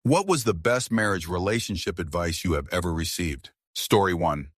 What was the best marriage relationship advice you have ever received? Story 1.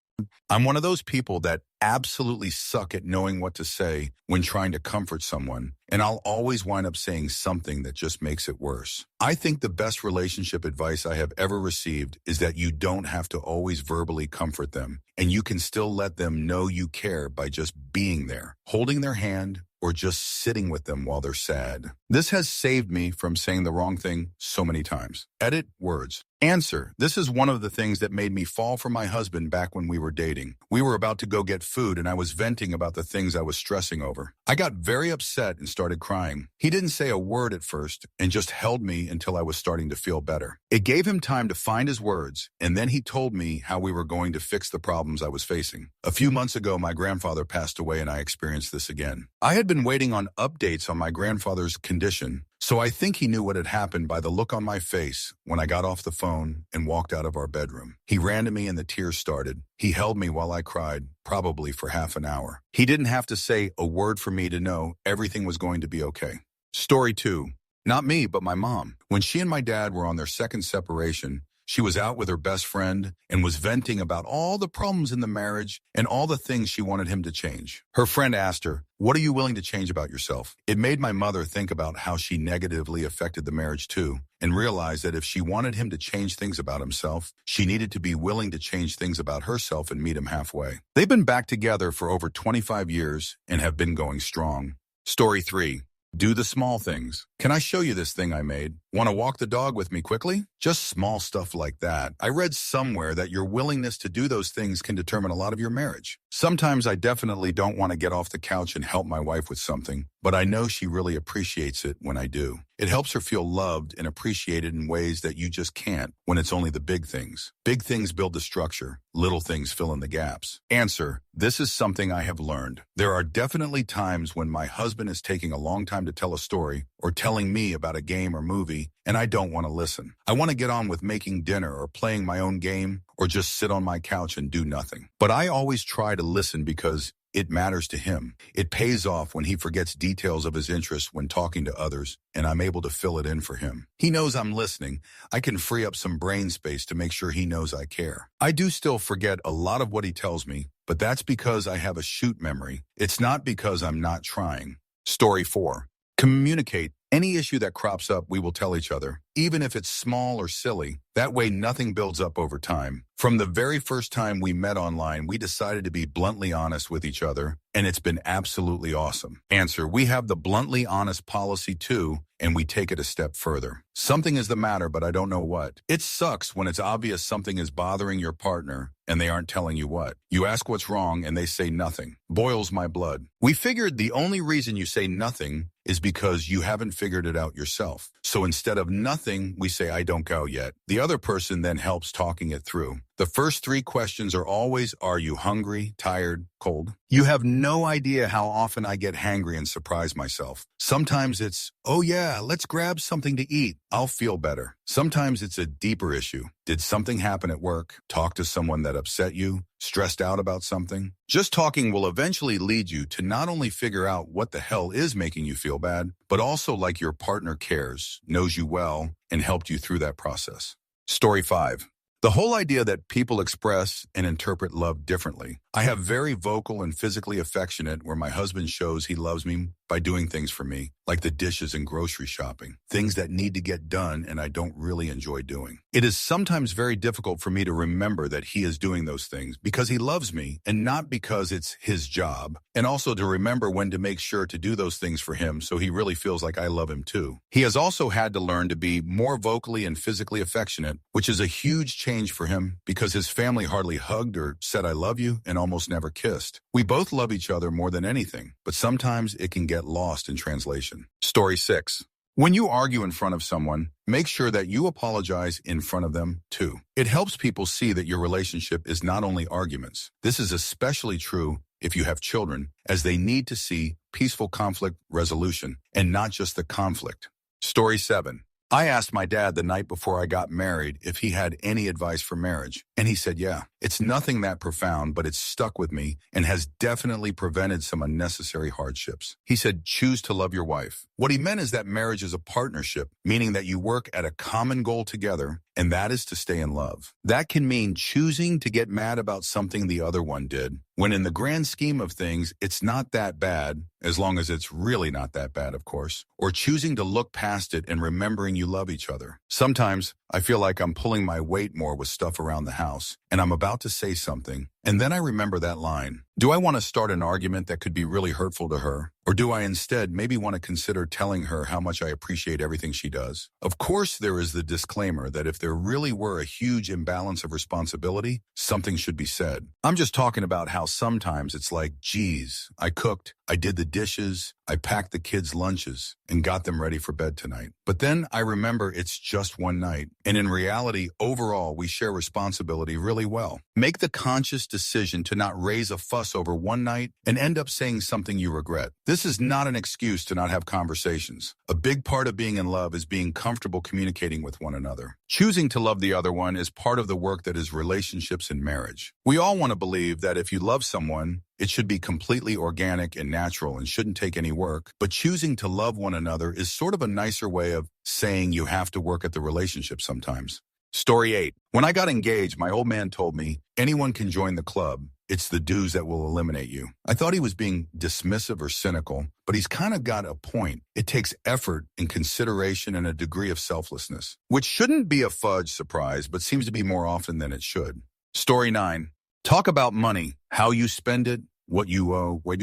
I'm one of those people that absolutely suck at knowing what to say when trying to comfort someone, and I'll always wind up saying something that just makes it worse. I think the best relationship advice I have ever received is that you don't have to always verbally comfort them, and you can still let them know you care by just being there, holding their hand, or just sitting with them while they're sad. This has saved me from saying the wrong thing so many times. Edit words. Answer. This is one of the things that made me fall for my husband back when we were dating. We were about to go get food and I was venting about the things I was stressing over. I got very upset and started crying. He didn't say a word at first and just held me until I was starting to feel better. It gave him time to find his words, and then he told me how we were going to fix the problems I was facing. A few months ago, my grandfather passed away and I experienced this again. I had been waiting on updates on my grandfather's condition, so I think he knew what had happened by the look on my face when I got off the phone and walked out of our bedroom. He ran to me and the tears started. He held me while I cried, probably for half an hour. He didn't have to say a word for me to know everything was going to be okay. Story 2. Not me, but my mom. When she and my dad were on their second separation, she was out with her best friend and was venting about all the problems in the marriage and all the things she wanted him to change. Her friend asked her, "What are you willing to change about yourself?" It made my mother think about how she negatively affected the marriage too, and realized that if she wanted him to change things about himself, she needed to be willing to change things about herself and meet him halfway. They've been back together for over 25 years and have been going strong. Story 3. Do the small things. Can I show you this thing I made? Want to walk the dog with me quickly? Just small stuff like that. I read somewhere that your willingness to do those things can determine a lot of your marriage. Sometimes I definitely don't want to get off the couch and help my wife with something, but I know she really appreciates it when I do. It helps her feel loved and appreciated in ways that you just can't when it's only the big things. Big things build the structure. Little things fill in the gaps. Answer. This is something I have learned. There are definitely times when my husband is taking a long time to tell a story or telling me about a game or movie, and I don't want to listen. I want to get on with making dinner or playing my own game or just sit on my couch and do nothing. But I always try to listen because it matters to him. It pays off when he forgets details of his interests when talking to others, and I'm able to fill it in for him. He knows I'm listening. I can free up some brain space to make sure he knows I care. I do still forget a lot of what he tells me, but that's because I have a shoot memory. It's not because I'm not trying. Story 4. Communicate. Any issue that crops up, we will tell each other, even if it's small or silly. That way, nothing builds up over time. From the very first time we met online, we decided to be bluntly honest with each other, and it's been absolutely awesome. Answer. We have the bluntly honest policy too, and we take it a step further. Something is the matter, but I don't know what. It sucks when it's obvious something is bothering your partner and they aren't telling you what. You ask what's wrong and they say nothing. Boils my blood. We figured the only reason you say nothing is because you haven't figured it out yourself. So instead of nothing, we say, "I don't go yet." The other person then helps talking it through. The first 3 questions are always, are you hungry, tired, cold? You have no idea how often I get hangry and surprise myself. Sometimes it's, oh yeah, let's grab something to eat. I'll feel better. Sometimes it's a deeper issue. Did something happen at work? Talk to someone that upset you? Stressed out about something? Just talking will eventually lead you to not only figure out what the hell is making you feel bad, but also like your partner cares, knows you well, and helped you through that process. Story 5. The whole idea that people express and interpret love differently. I have very vocal and physically affectionate where my husband shows he loves me by doing things for me, like the dishes and grocery shopping, things that need to get done and I don't really enjoy doing. It is sometimes very difficult for me to remember that he is doing those things because he loves me and not because it's his job, and also to remember when to make sure to do those things for him so he really feels like I love him too. He has also had to learn to be more vocally and physically affectionate, which is a huge change for him because his family hardly hugged or said I love you and almost never kissed. We both love each other more than anything, but sometimes it can get lost in translation. Story 6. When you argue in front of someone, make sure that you apologize in front of them too. It helps people see that your relationship is not only arguments. This is especially true if you have children, as they need to see peaceful conflict resolution and not just the conflict. Story 7. I asked my dad the night before I got married if he had any advice for marriage, and And he said, yeah, it's nothing that profound, but it's stuck with me and has definitely prevented some unnecessary hardships. He said, choose to love your wife. What he meant is that marriage is a partnership, meaning that you work at a common goal together, and that is to stay in love. That can mean choosing to get mad about something the other one did, when in the grand scheme of things, it's not that bad, as long as it's really not that bad, of course, or choosing to look past it and remembering you love each other. Sometimes I feel like I'm pulling my weight more with stuff around the house, and I'm about to say something, and then I remember that line. Do I want to start an argument that could be really hurtful to her? Or do I instead maybe want to consider telling her how much I appreciate everything she does? Of course, there is the disclaimer that if there really were a huge imbalance of responsibility, something should be said. I'm just talking about how sometimes it's like, geez, I cooked, I did the dishes, I packed the kids' lunches, and got them ready for bed tonight. But then I remember it's just one night, and in reality, overall, we share responsibility really well. Make the conscious decision to not raise a fuss over one night and end up saying something you regret. This is not an excuse to not have conversations. A big part of being in love is being comfortable communicating with one another. Choosing to love the other one is part of the work that is relationships and marriage. We all want to believe that if you love someone, it should be completely organic and natural and shouldn't take any work, but choosing to love one another is sort of a nicer way of saying you have to work at the relationship sometimes. Story 8. When I got engaged, my old man told me, anyone can join the club. It's the dues that will eliminate you. I thought he was being dismissive or cynical, but he's kind of got a point. It takes effort and consideration and a degree of selflessness, which shouldn't be a fudge surprise, but seems to be more often than it should. Story 9. Talk about money, how you spend it, what you owe, what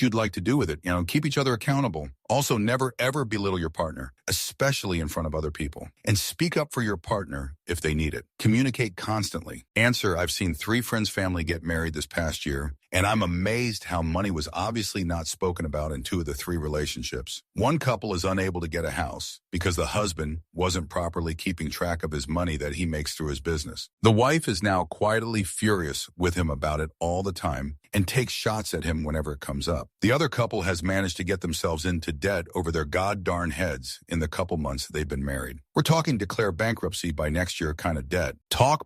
you'd like to do with it. Keep each other accountable. Also, never ever belittle your partner, especially in front of other people. And speak up for your partner if they need it. Communicate constantly. Answer, I've seen 3 friends' family get married this past year, and I'm amazed how money was obviously not spoken about in 2 of the 3 relationships. One couple is unable to get a house because the husband wasn't properly keeping track of his money that he makes through his business. The wife is now quietly furious with him about it all the time and takes shots at him whenever it comes up. The other couple has managed to get themselves into debt over their god-darn heads in the couple months they've been married. We're talking declare bankruptcy by next year kind of debt. Talk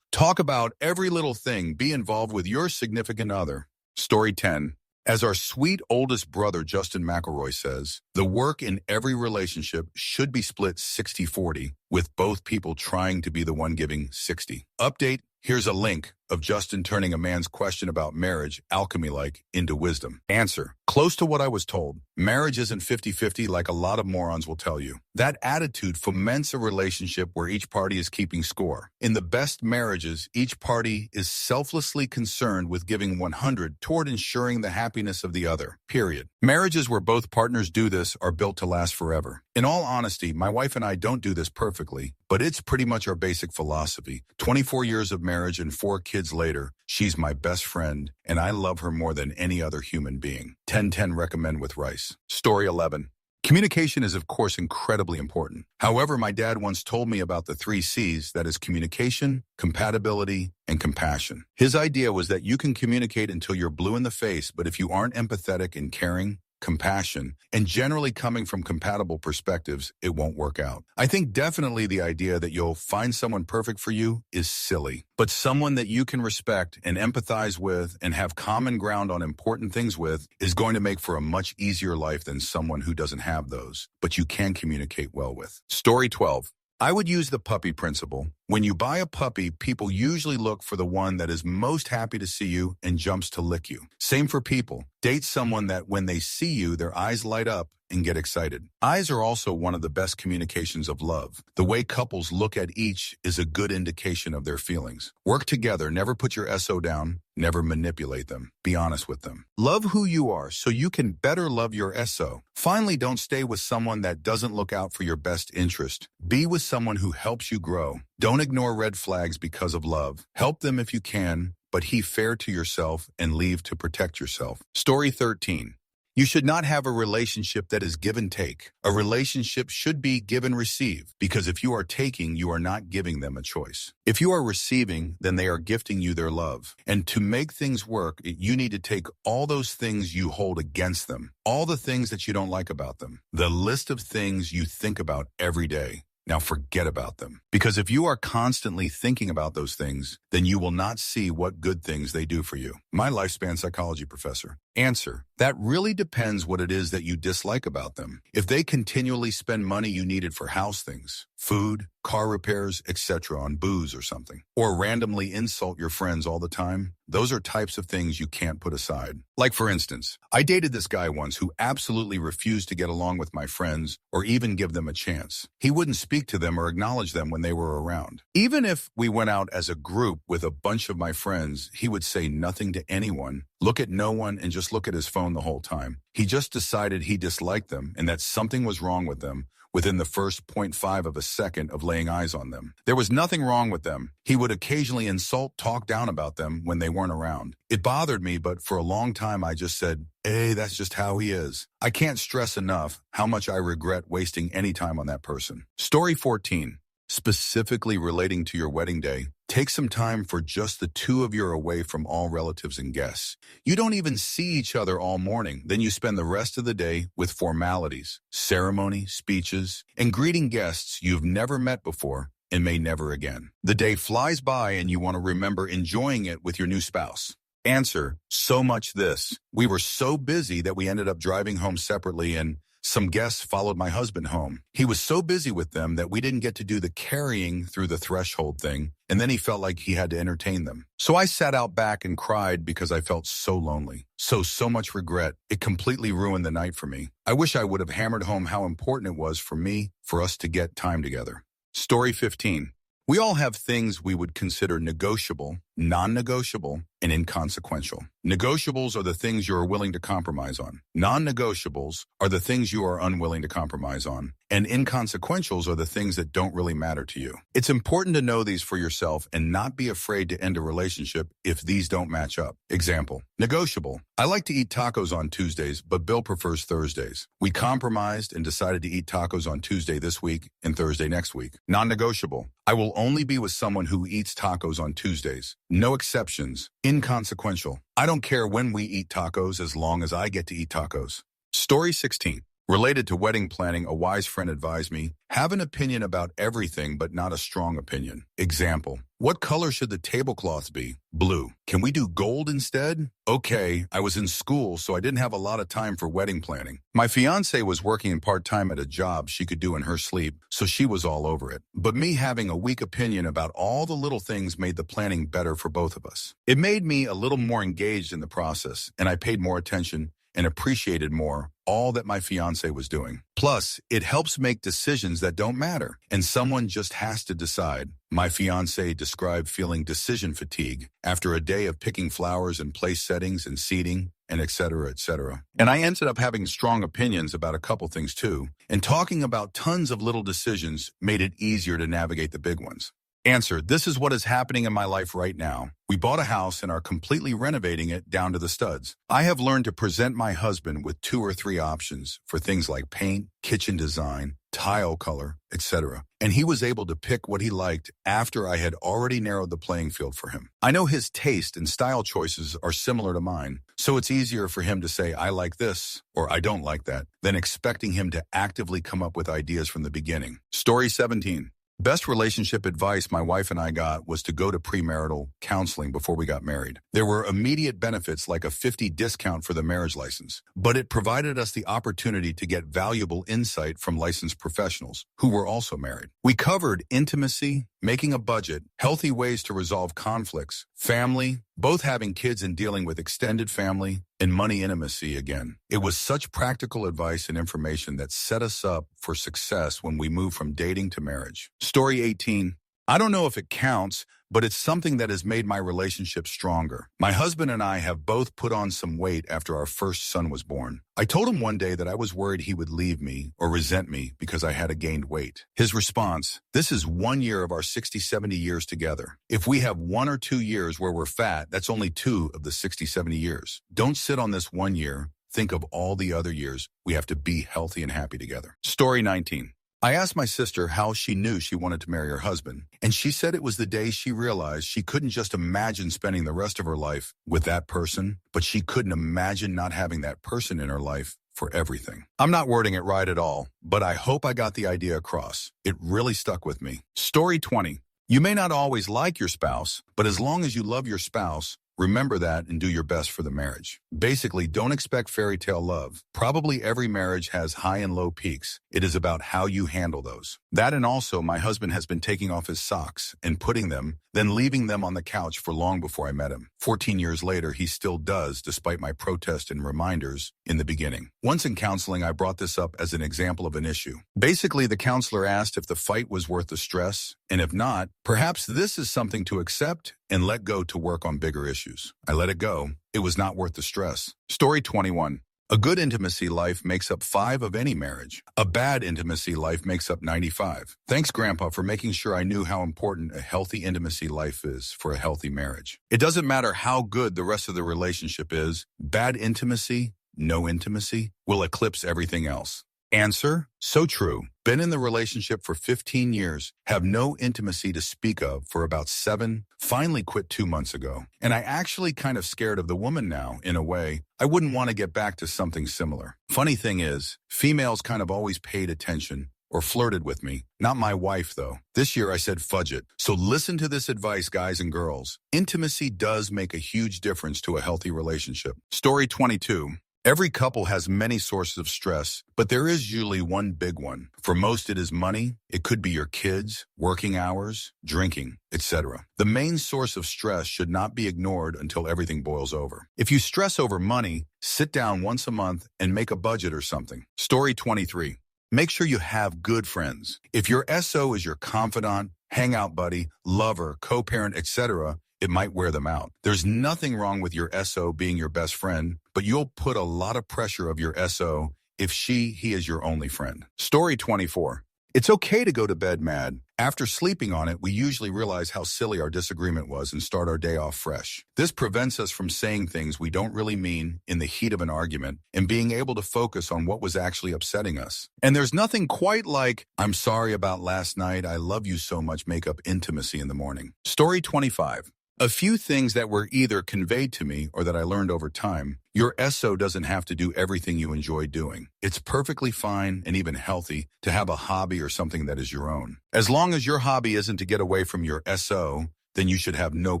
about every little thing. Be involved with your significant other. Story 10. As our sweet oldest brother Justin McElroy says, the work in every relationship should be split 60-40, with both people trying to be the one giving 60. Update, here's a link of Justin turning a man's question about marriage, alchemy-like, into wisdom. Answer, close to what I was told. Marriage isn't 50-50 like a lot of morons will tell you. That attitude foments a relationship where each party is keeping score. In the best marriages, each party is selflessly concerned with giving 100 toward ensuring the happiness of the other, period. Marriages where both partners do this are built to last forever. In all honesty, my wife and I don't do this perfectly, but it's pretty much our basic philosophy. 24 years of marriage and 4 kids later, she's my best friend, and I love her more than any other human being. 10-10 recommend with rice. Story 11. Communication is, of course, incredibly important. However, my dad once told me about the 3 C's, that is communication, compatibility, and compassion. His idea was that you can communicate until you're blue in the face, but if you aren't empathetic and caring, compassion, and generally coming from compatible perspectives, it won't work out. I think definitely the idea that you'll find someone perfect for you is silly, but someone that you can respect and empathize with and have common ground on important things with is going to make for a much easier life than someone who doesn't have those, but you can communicate well with. Story 12. I would use the puppy principle. When you buy a puppy, people usually look for the one that is most happy to see you and jumps to lick you. Same for people. Date someone that when they see you, their eyes light up and get excited. Eyes are also one of the best communications of love. The way couples look at each is a good indication of their feelings. Work together. Never put your SO down. Never manipulate them. Be honest with them. Love who you are so you can better love your SO. Finally, don't stay with someone that doesn't look out for your best interest. Be with someone who helps you grow. Don't ignore red flags because of love. Help them if you can, but be fair to yourself and leave to protect yourself. Story 13. You should not have a relationship that is give and take. A relationship should be give and receive, because if you are taking, you are not giving them a choice. If you are receiving, then they are gifting you their love. And to make things work, you need to take all those things you hold against them, all the things that you don't like about them, the list of things you think about every day, Now forget about them. Because if you are constantly thinking about those things, then you will not see what good things they do for you. My lifespan psychology professor. Answer: that really depends what it is that you dislike about them. If they continually spend money you needed for house things, food, car repairs, etc. on booze or something, or randomly insult your friends all the time, those are types of things you can't put aside. Like for instance, I dated this guy once who absolutely refused to get along with my friends or even give them a chance. He wouldn't speak to them or acknowledge them when they were around. Even if we went out as a group with a bunch of my friends, he would say nothing to anyone, look at no one, and just look at his phone the whole time. He just decided he disliked them and that something was wrong with them within the first 0.5 of a second of laying eyes on them. There was nothing wrong with them. He would occasionally talk down about them when they weren't around. It bothered me, but for a long time I just said, hey, that's just how he is. I can't stress enough how much I regret wasting any time on that person. Story 14. Specifically relating to your wedding day, take some time for just the two of you away from all relatives and guests. You don't even see each other all morning. Then you spend the rest of the day with formalities, ceremony, speeches, and greeting guests you've never met before and may never again. The day flies by and you want to remember enjoying it with your new spouse. Answer: so much this. We were so busy that we ended up driving home separately, and some guests followed my husband home. He was so busy with them that we didn't get to do the carrying through the threshold thing, and then he felt like he had to entertain them. So I sat out back and cried because I felt so lonely. So much regret. It completely ruined the night for me. I wish I would have hammered home how important it was for us to get time together. Story 15. We all have things we would consider negotiable, non-negotiable, and inconsequential. Negotiables are the things you are willing to compromise on. Non-negotiables are the things you are unwilling to compromise on. And inconsequentials are the things that don't really matter to you. It's important to know these for yourself and not be afraid to end a relationship if these don't match up. Example: negotiable. I like to eat tacos on Tuesdays, but Bill prefers Thursdays. We compromised and decided to eat tacos on Tuesday this week and Thursday next week. Non-negotiable. I will only be with someone who eats tacos on Tuesdays. No exceptions. Inconsequential. I don't care when we eat tacos as long as I get to eat tacos. Story 16. Related to wedding planning, a wise friend advised me, have an opinion about everything but not a strong opinion. Example: what color should the tablecloths be? Blue. Can we do gold instead? Okay, I was in school, so I didn't have a lot of time for wedding planning. My fiance was working part-time at a job she could do in her sleep, so she was all over it. But me having a weak opinion about all the little things made the planning better for both of us. It made me a little more engaged in the process, and I paid more attention and appreciated more all that my fiance was doing. Plus, it helps make decisions that don't matter, and someone just has to decide. My fiance described feeling decision fatigue after a day of picking flowers and place settings and seating and etc., etc. And I ended up having strong opinions about a couple things too, and talking about tons of little decisions made it easier to navigate the big ones. Answer: this is what is happening in my life right now. We bought a house and are completely renovating it down to the studs. I have learned to present my husband with 2 or 3 options for things like paint, kitchen design, tile color, etc. And he was able to pick what he liked after I had already narrowed the playing field for him. I know his taste and style choices are similar to mine, so it's easier for him to say, I like this, or I don't like that, than expecting him to actively come up with ideas from the beginning. Story 17. Best relationship advice my wife and I got was to go to premarital counseling before we got married. There were immediate benefits like a 50 discount for the marriage license, but it provided us the opportunity to get valuable insight from licensed professionals who were also married. We covered intimacy, making a budget, healthy ways to resolve conflicts, family, both having kids and dealing with extended family, and money intimacy again. It was such practical advice and information that set us up for success when we moved from dating to marriage. Story 18. I don't know if it counts, but it's something that has made my relationship stronger. My husband and I have both put on some weight after our first son was born. I told him one day that I was worried he would leave me or resent me because I had gained weight. His response: this is 1 year of our 60, 70 years together. If we have 1 or 2 years where we're fat, that's only 2 of the 60, 70 years. Don't sit on this 1 year. Think of all the other years we have to be healthy and happy together. Story 19. I asked my sister how she knew she wanted to marry her husband, and she said it was the day she realized she couldn't just imagine spending the rest of her life with that person, but she couldn't imagine not having that person in her life for everything. I'm not wording it right at all, but I hope I got the idea across. It really stuck with me. Story 20. You may not always like your spouse, but as long as you love your spouse, remember that and do your best for the marriage. Basically, don't expect fairy tale love. Probably every marriage has high and low peaks. It is about how you handle those. That and also, my husband has been taking off his socks and putting them, then leaving them on the couch for long before I met him. 14 years later, he still does, despite my protest and reminders in the beginning. Once in counseling, I brought this up as an example of an issue. Basically, the counselor asked if the fight was worth the stress, and if not, perhaps this is something to accept and let go to work on bigger issues. I let it go. It was not worth the stress. Story 21. A good intimacy life makes up 5 of any marriage. A bad intimacy life makes up 95. Thanks, Grandpa, for making sure I knew how important a healthy intimacy life is for a healthy marriage. It doesn't matter how good the rest of the relationship is, bad intimacy, no intimacy, will eclipse everything else. Answer: so true. Been in the relationship for 15 years, have no intimacy to speak of for about 7, finally quit 2 months ago. And I actually kind of scared of the woman now, in a way. I wouldn't want to get back to something similar. Funny thing is, females kind of always paid attention or flirted with me. Not my wife, though. This year I said fudge it. So listen to this advice, guys and girls. Intimacy does make a huge difference to a healthy relationship. Story 22. Every couple has many sources of stress, but there is usually one big one. For most, it is money. It could be your kids, working hours, drinking, etc. The main source of stress should not be ignored until everything boils over. If you stress over money, sit down once a month and make a budget or something. Story 23. Make sure you have good friends. If your SO is your confidant, hangout buddy, lover, co-parent, etc., it might wear them out. There's nothing wrong with your SO being your best friend, but you'll put a lot of pressure of your SO if he is your only friend. Story 24. It's okay to go to bed mad. After sleeping on it, we usually realize how silly our disagreement was and start our day off fresh. This prevents us from saying things we don't really mean in the heat of an argument and being able to focus on what was actually upsetting us. And there's nothing quite like, I'm sorry about last night, I love you so much, make up intimacy in the morning. Story 25. A few things that were either conveyed to me or that I learned over time. Your SO doesn't have to do everything you enjoy doing. It's perfectly fine and even healthy to have a hobby or something that is your own. As long as your hobby isn't to get away from your SO, then you should have no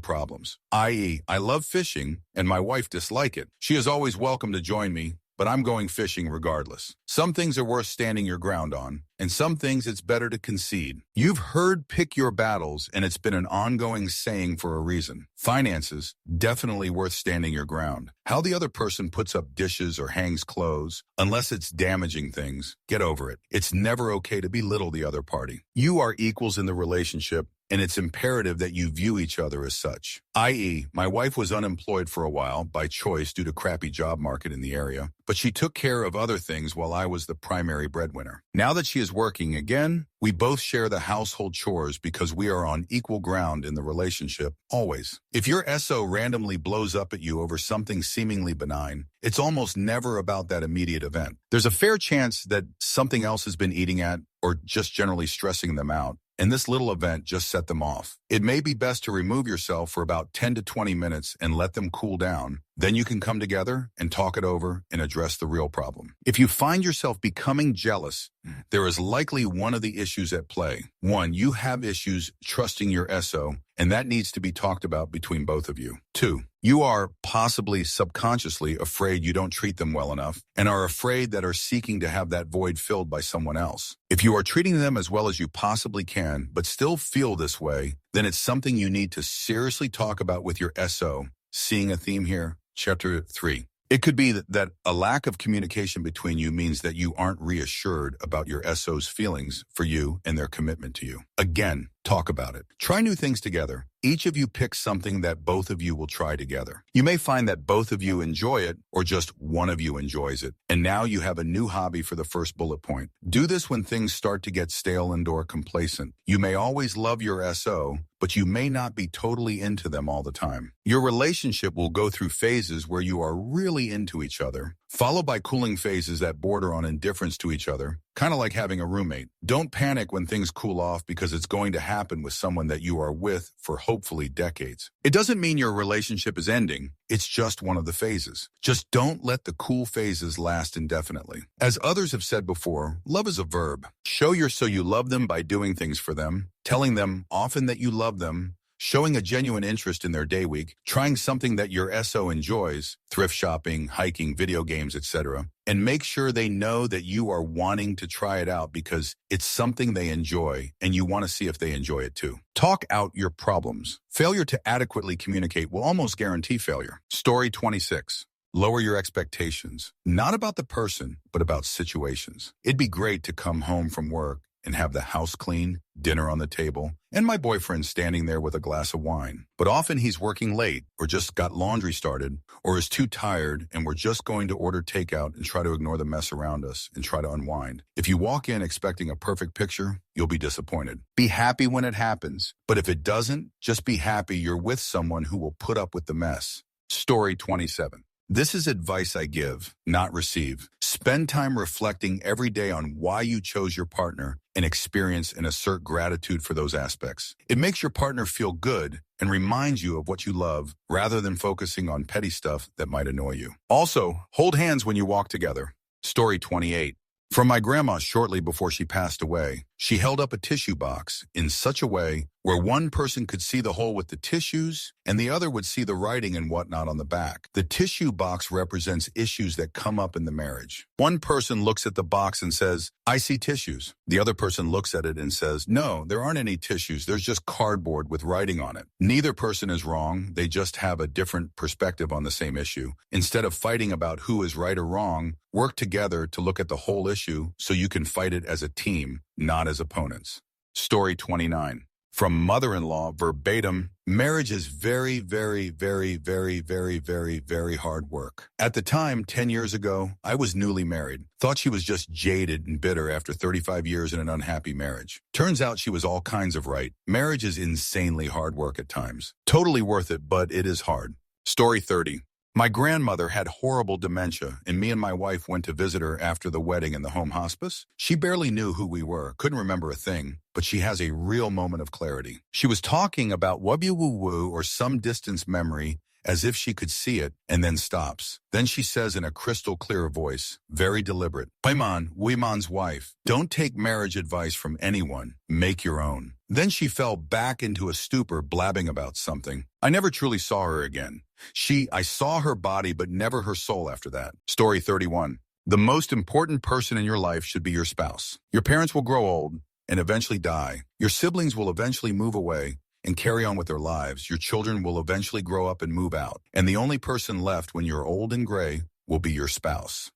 problems. I.e., I love fishing and my wife dislikes it. She is always welcome to join me, but I'm going fishing regardless. Some things are worth standing your ground on, and some things it's better to concede. You've heard pick your battles, and it's been an ongoing saying for a reason. Finances, definitely worth standing your ground. How the other person puts up dishes or hangs clothes, unless it's damaging things, get over it. It's never okay to belittle the other party. You are equals in the relationship, and it's imperative that you view each other as such. I.e., my wife was unemployed for a while by choice due to crappy job market in the area, but she took care of other things while I was the primary breadwinner. Now that she is working again, we both share the household chores because we are on equal ground in the relationship, always. If your SO randomly blows up at you over something seemingly benign, it's almost never about that immediate event. There's a fair chance that something else has been eating at or just generally stressing them out, and this little event just set them off. It may be best to remove yourself for about 10 to 20 minutes and let them cool down. Then you can come together and talk it over and address the real problem. If you find yourself becoming jealous, there is likely one of the issues at play. 1, you have issues trusting your SO, and that needs to be talked about between both of you. 2, you are possibly subconsciously afraid you don't treat them well enough and are afraid that are seeking to have that void filled by someone else. If you are treating them as well as you possibly can, but still feel this way, then it's something you need to seriously talk about with your SO. Seeing a theme here? Chapter 3. It could be that a lack of communication between you means that you aren't reassured about your SO's feelings for you and their commitment to you. Again, talk about it. Try new things together. Each of you pick something that both of you will try together. You may find that both of you enjoy it or just one of you enjoys it. And now you have a new hobby for the first bullet point. Do this when things start to get stale and/or complacent. You may always love your SO, but you may not be totally into them all the time. Your relationship will go through phases where you are really into each other, followed by cooling phases that border on indifference to each other, kind of like having a roommate. Don't panic when things cool off because it's going to happen with someone that you are with for hopefully decades. It doesn't mean your relationship is ending. It's just one of the phases. Just don't let the cool phases last indefinitely. As others have said before, love is a verb. Show you love them by doing things for them, telling them often that you love them, showing a genuine interest in their day week, trying something that your SO enjoys, thrift shopping, hiking, video games, etc., and make sure they know that you are wanting to try it out because it's something they enjoy and you want to see if they enjoy it too. Talk out your problems. Failure to adequately communicate will almost guarantee failure. Story 26. Lower your expectations. Not about the person, but about situations. It'd be great to come home from work and have the house clean, dinner on the table, and my boyfriend standing there with a glass of wine. But often he's working late, or just got laundry started, or is too tired, and we're just going to order takeout and try to ignore the mess around us and try to unwind. If you walk in expecting a perfect picture, you'll be disappointed. Be happy when it happens, but if it doesn't, just be happy you're with someone who will put up with the mess. Story 27. This is advice I give, not receive. Spend time reflecting every day on why you chose your partner and experience and assert gratitude for those aspects. It makes your partner feel good and reminds you of what you love rather than focusing on petty stuff that might annoy you. Also, hold hands when you walk together. Story 28. From my grandma shortly before she passed away, she held up a tissue box in such a way where one person could see the hole with the tissues and the other would see the writing and whatnot on the back. The tissue box represents issues that come up in the marriage. One person looks at the box and says, "I see tissues." The other person looks at it and says, "No, there aren't any tissues. There's just cardboard with writing on it." Neither person is wrong. They just have a different perspective on the same issue. Instead of fighting about who is right or wrong, work together to look at the whole issue so you can fight it as a team, not as opponents. Story 29. From mother-in-law, verbatim, marriage is very, very, very, very, very, very, very hard work. At the time, 10 years ago, I was newly married. Thought she was just jaded and bitter after 35 years in an unhappy marriage. Turns out she was all kinds of right. Marriage is insanely hard work at times. Totally worth it, but it is hard. Story 30. My grandmother had horrible dementia, and me and my wife went to visit her after the wedding in the home hospice. She barely knew who we were, couldn't remember a thing, but she has a real moment of clarity. She was talking about wubby-woo-woo or some distance memory as if she could see it, and then stops. Then she says in a crystal clear voice, very deliberate, Wiman's wife, don't take marriage advice from anyone, make your own. Then she fell back into a stupor blabbing about something. I never truly saw her again. I saw her body but never her soul after that. Story 31. The most important person in your life should be your spouse. Your parents will grow old and eventually die. Your siblings will eventually move away and carry on with their lives. Your children will eventually grow up and move out. And the only person left when you're old and gray will be your spouse.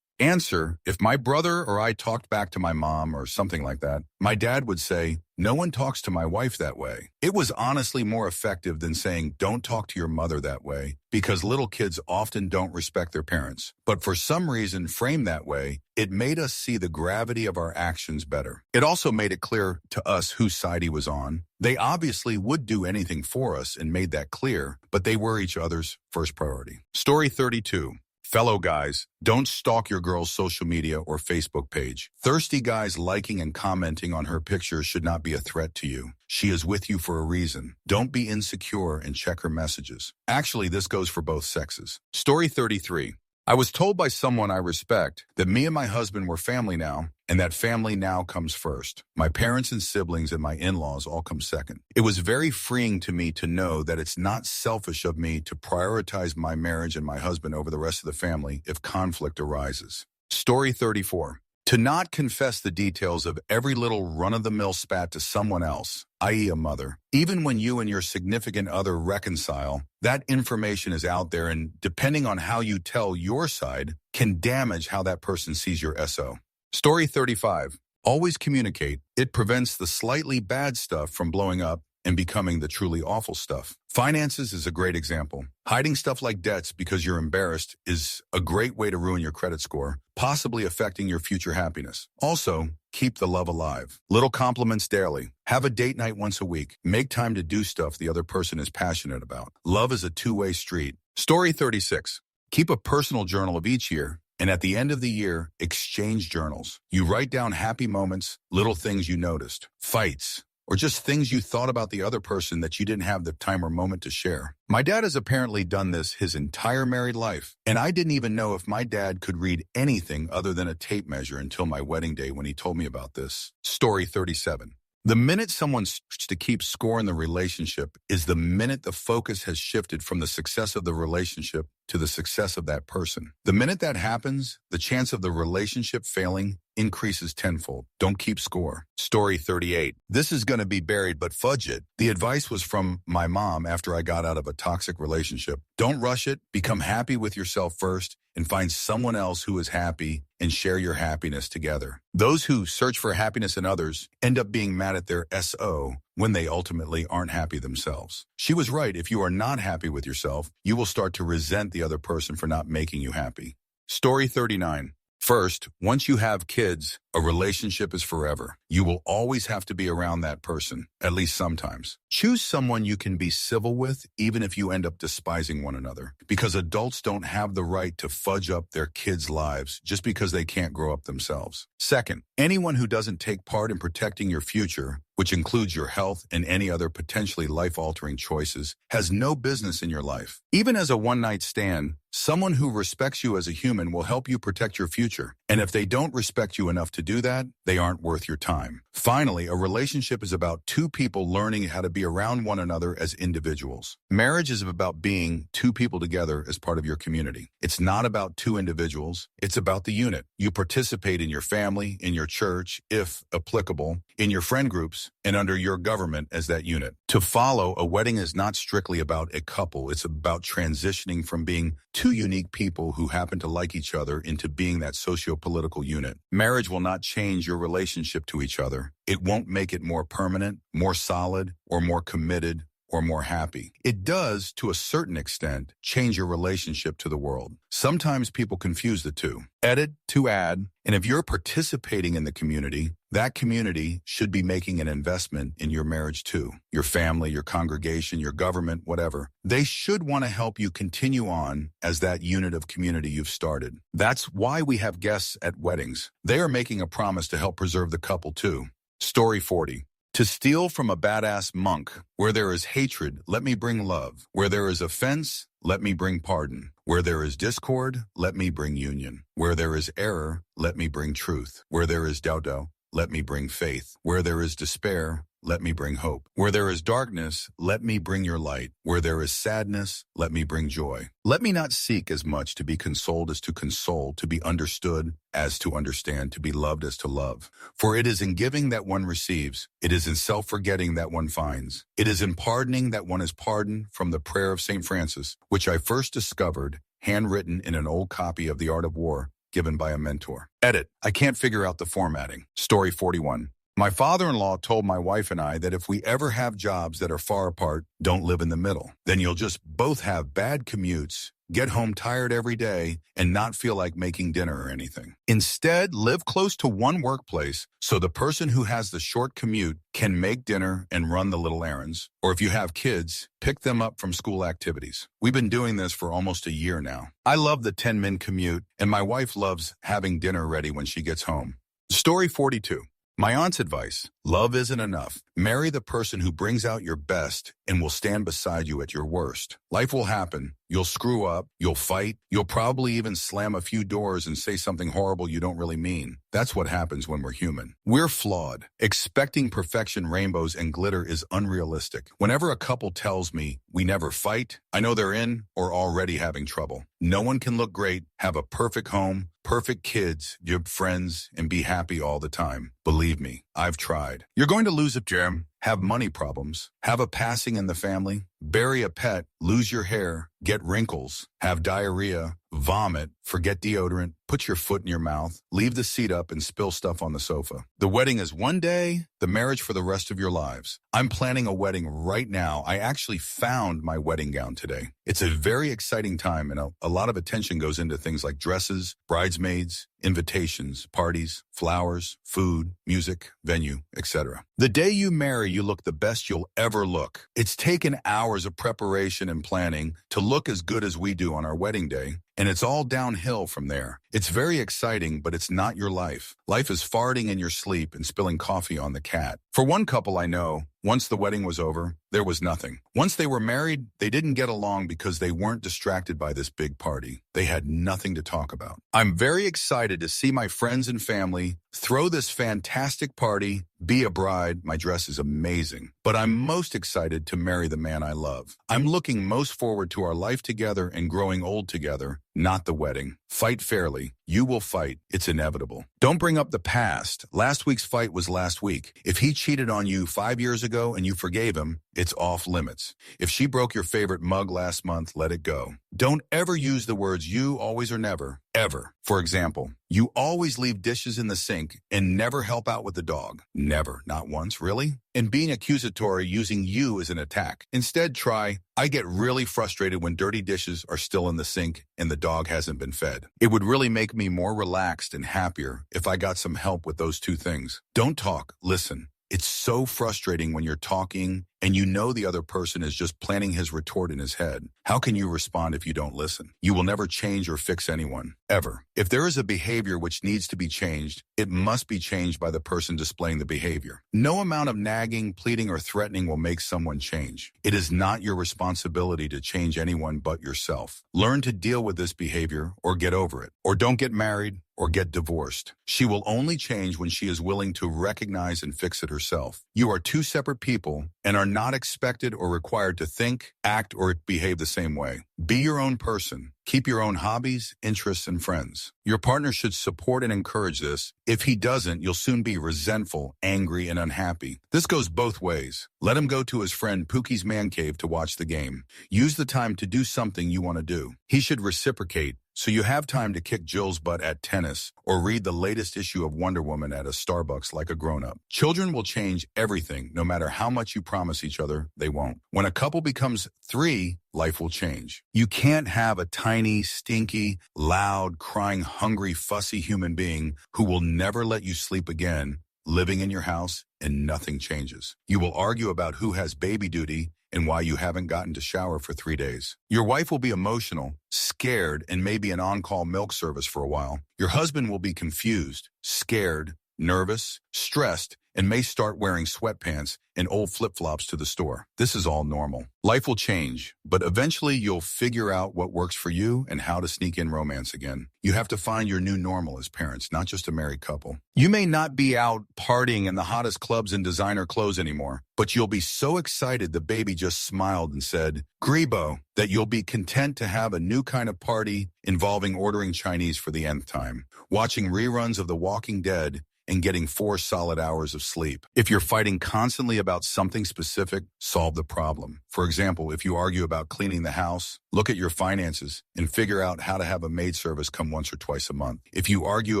Answer, if my brother or I talked back to my mom or something like that, my dad would say, no one talks to my wife that way. It was honestly more effective than saying, don't talk to your mother that way, because little kids often don't respect their parents. But for some reason, framed that way, it made us see the gravity of our actions better. It also made it clear to us whose side he was on. They obviously would do anything for us and made that clear, but they were each other's first priority. Story 32. Fellow guys, don't stalk your girl's social media or Facebook page. Thirsty guys liking and commenting on her pictures should not be a threat to you. She is with you for a reason. Don't be insecure and check her messages. Actually, this goes for both sexes. Story 33. I was told by someone I respect that me and my husband were family now, and that family now comes first. My parents and siblings and my in-laws all come second. It was very freeing to me to know that it's not selfish of me to prioritize my marriage and my husband over the rest of the family if conflict arises. Story 34. To not confess the details of every little run-of-the-mill spat to someone else, i.e. a mother. Even when you and your significant other reconcile, that information is out there and, depending on how you tell your side, can damage how that person sees your SO. Story 35. Always communicate. It prevents the slightly bad stuff from blowing up and becoming the truly awful stuff. Finances is a great example. Hiding stuff like debts because you're embarrassed is a great way to ruin your credit score, possibly affecting your future happiness. Also, keep the love alive. Little compliments daily. Have a date night once a week. Make time to do stuff the other person is passionate about. Love is a two-way street. Story 36. Keep a personal journal of each year. And at the end of the year, exchange journals. You write down happy moments, little things you noticed, fights, or just things you thought about the other person that you didn't have the time or moment to share. My dad has apparently done this his entire married life, and I didn't even know if my dad could read anything other than a tape measure until my wedding day when he told me about this. Story 37. The minute someone starts to keep score in the relationship is the minute the focus has shifted from the success of the relationship to the success of that person. The minute that happens, the chance of the relationship failing increases tenfold. Don't keep score. Story 38. This is going to be buried, but fudge it. The advice was from my mom after I got out of a toxic relationship. Don't rush it. Become happy with yourself first and find someone else who is happy and share your happiness together. Those who search for happiness in others end up being mad at their SO when they ultimately aren't happy themselves. She was right. If you are not happy with yourself, you will start to resent the other person for not making you happy. Story 39. First, once you have kids, a relationship is forever. You will always have to be around that person, at least sometimes. Choose someone you can be civil with, even if you end up despising one another, because adults don't have the right to fudge up their kids' lives just because they can't grow up themselves. Second, anyone who doesn't take part in protecting your future, which includes your health and any other potentially life-altering choices, has no business in your life. Even as a one-night stand, someone who respects you as a human will help you protect your future. And if they don't respect you enough to do that, they aren't worth your time. Finally, a relationship is about two people learning how to be around one another as individuals. Marriage is about being two people together as part of your community. It's not about two individuals. It's about the unit. You participate in your family, in your church, if applicable, in your friend groups, and under your government as that unit. To follow, a wedding is not strictly about a couple. It's about transitioning from being two unique people who happen to like each other into being that socio-political unit. Marriage will not change your relationship to each other. It won't make it more permanent, more solid, or more committed, or more happy. It does, to a certain extent, change your relationship to the world. Sometimes people confuse the two. Edit to add, and if you're participating in the community, that community should be making an investment in your marriage too. Your family, your congregation, your government, whatever. They should want to help you continue on as that unit of community you've started. That's why we have guests at weddings. They are making a promise to help preserve the couple too. Story 40. To steal from a badass monk. Where there is hatred, let me bring love. Where there is offense, let me bring pardon. Where there is discord, let me bring union. Where there is error, let me bring truth. Where there is doubt, let me bring faith. Where there is despair, let me bring hope. Where there is darkness, let me bring your light. Where there is sadness, let me bring joy. Let me not seek as much to be consoled as to console, to be understood as to understand, to be loved as to love. For it is in giving that one receives. It is in self-forgetting that one finds. It is in pardoning that one is pardoned, from the prayer of St. Francis, which I first discovered, handwritten in an old copy of The Art of War, given by a mentor. Edit. I can't figure out the formatting. Story 41. My father-in-law told my wife and I that if we ever have jobs that are far apart, don't live in the middle. Then you'll just both have bad commutes, get home tired every day, and not feel like making dinner or anything. Instead, live close to one workplace so the person who has the short commute can make dinner and run the little errands. Or if you have kids, pick them up from school activities. We've been doing this for almost a year now. I love the 10-minute commute, and my wife loves having dinner ready when she gets home. Story 42. My aunt's advice: love isn't enough. Marry the person who brings out your best and will stand beside you at your worst. Life will happen. You'll screw up. You'll fight. You'll probably even slam a few doors and say something horrible you don't really mean. That's what happens when we're human. We're flawed. Expecting perfection, rainbows, and glitter is unrealistic. Whenever a couple tells me we never fight, I know they're in or already having trouble. No one can look great, have a perfect home, perfect kids, good friends, and be happy all the time. Believe me, I've tried. You're going to lose a germ, have money problems, have a passing in the family, bury a pet, lose your hair, get wrinkles, have diarrhea, vomit, forget deodorant, put your foot in your mouth, leave the seat up and spill stuff on the sofa. The wedding is one day, the marriage for the rest of your lives. I'm planning a wedding right now. I actually found my wedding gown today. It's a very exciting time, and a lot of attention goes into things like dresses, bridesmaids, invitations, parties, flowers, food, music, venue, etc. The day you marry, you look the best you'll ever look. It's taken hours of preparation and planning to look as good as we do on our wedding day, and it's all downhill from there. It's very exciting, but it's not your life. Life is farting in your sleep and spilling coffee on the cat. For one couple I know, once the wedding was over, there was nothing. Once they were married, they didn't get along because they weren't distracted by this big party. They had nothing to talk about. I'm very excited to see my friends and family throw this fantastic party, be a bride. My dress is amazing. But I'm most excited to marry the man I love. I'm looking most forward to our life together and growing old together, not the wedding. Fight fairly. You will fight. It's inevitable. Don't bring up the past. Last week's fight was last week. If he cheated on you 5 years ago and you forgave him, it's off limits. If she broke your favorite mug last month, let it go. Don't ever use the words you, always, or never. Ever. For example, you always leave dishes in the sink and never help out with the dog. Never. Not once. Really? And being accusatory using you as an attack. Instead, try, I get really frustrated when dirty dishes are still in the sink and the dog hasn't been fed. It would really make me more relaxed and happier if I got some help with those two things. Don't talk. Listen. It's so frustrating when you're talking and you know the other person is just planning his retort in his head. How can you respond if you don't listen? You will never change or fix anyone, ever. If there is a behavior which needs to be changed, it must be changed by the person displaying the behavior. No amount of nagging, pleading, or threatening will make someone change. It is not your responsibility to change anyone but yourself. Learn to deal with this behavior or get over it. Or don't get married or get divorced. She will only change when she is willing to recognize and fix it herself. You are two separate people and are not expected or required to think, act, or behave the same way. Be your own person. Keep your own hobbies, interests, and friends. Your partner should support and encourage this. If he doesn't, you'll soon be resentful, angry, and unhappy. This goes both ways. Let him go to his friend Pookie's man cave to watch the game. Use the time to do something you want to do. He should reciprocate, so you have time to kick Jill's butt at tennis or read the latest issue of Wonder Woman at a Starbucks like a grown-up. Children will change everything. No matter how much you promise each other, they won't. When a couple becomes 3, life will change. You can't have a tiny, stinky, loud, crying, hungry, fussy human being who will never let you sleep again living in your house and nothing changes. You will argue about who has baby duty and why you haven't gotten to shower for 3 days. Your wife will be emotional, scared, and maybe an on-call milk service for a while. Your husband will be confused, scared, nervous, stressed, and may start wearing sweatpants and old flip-flops to the store. This is all normal. Life will change, but eventually you'll figure out what works for you and how to sneak in romance again. You have to find your new normal as parents, not just a married couple. You may not be out partying in the hottest clubs and designer clothes anymore, but you'll be so excited the baby just smiled and said, Grebo, that you'll be content to have a new kind of party involving ordering Chinese for the nth time, watching reruns of The Walking Dead, and getting 4 solid hours of sleep. If you're fighting constantly about something specific, solve the problem. For example, if you argue about cleaning the house, look at your finances and figure out how to have a maid service come once or twice a month. If you argue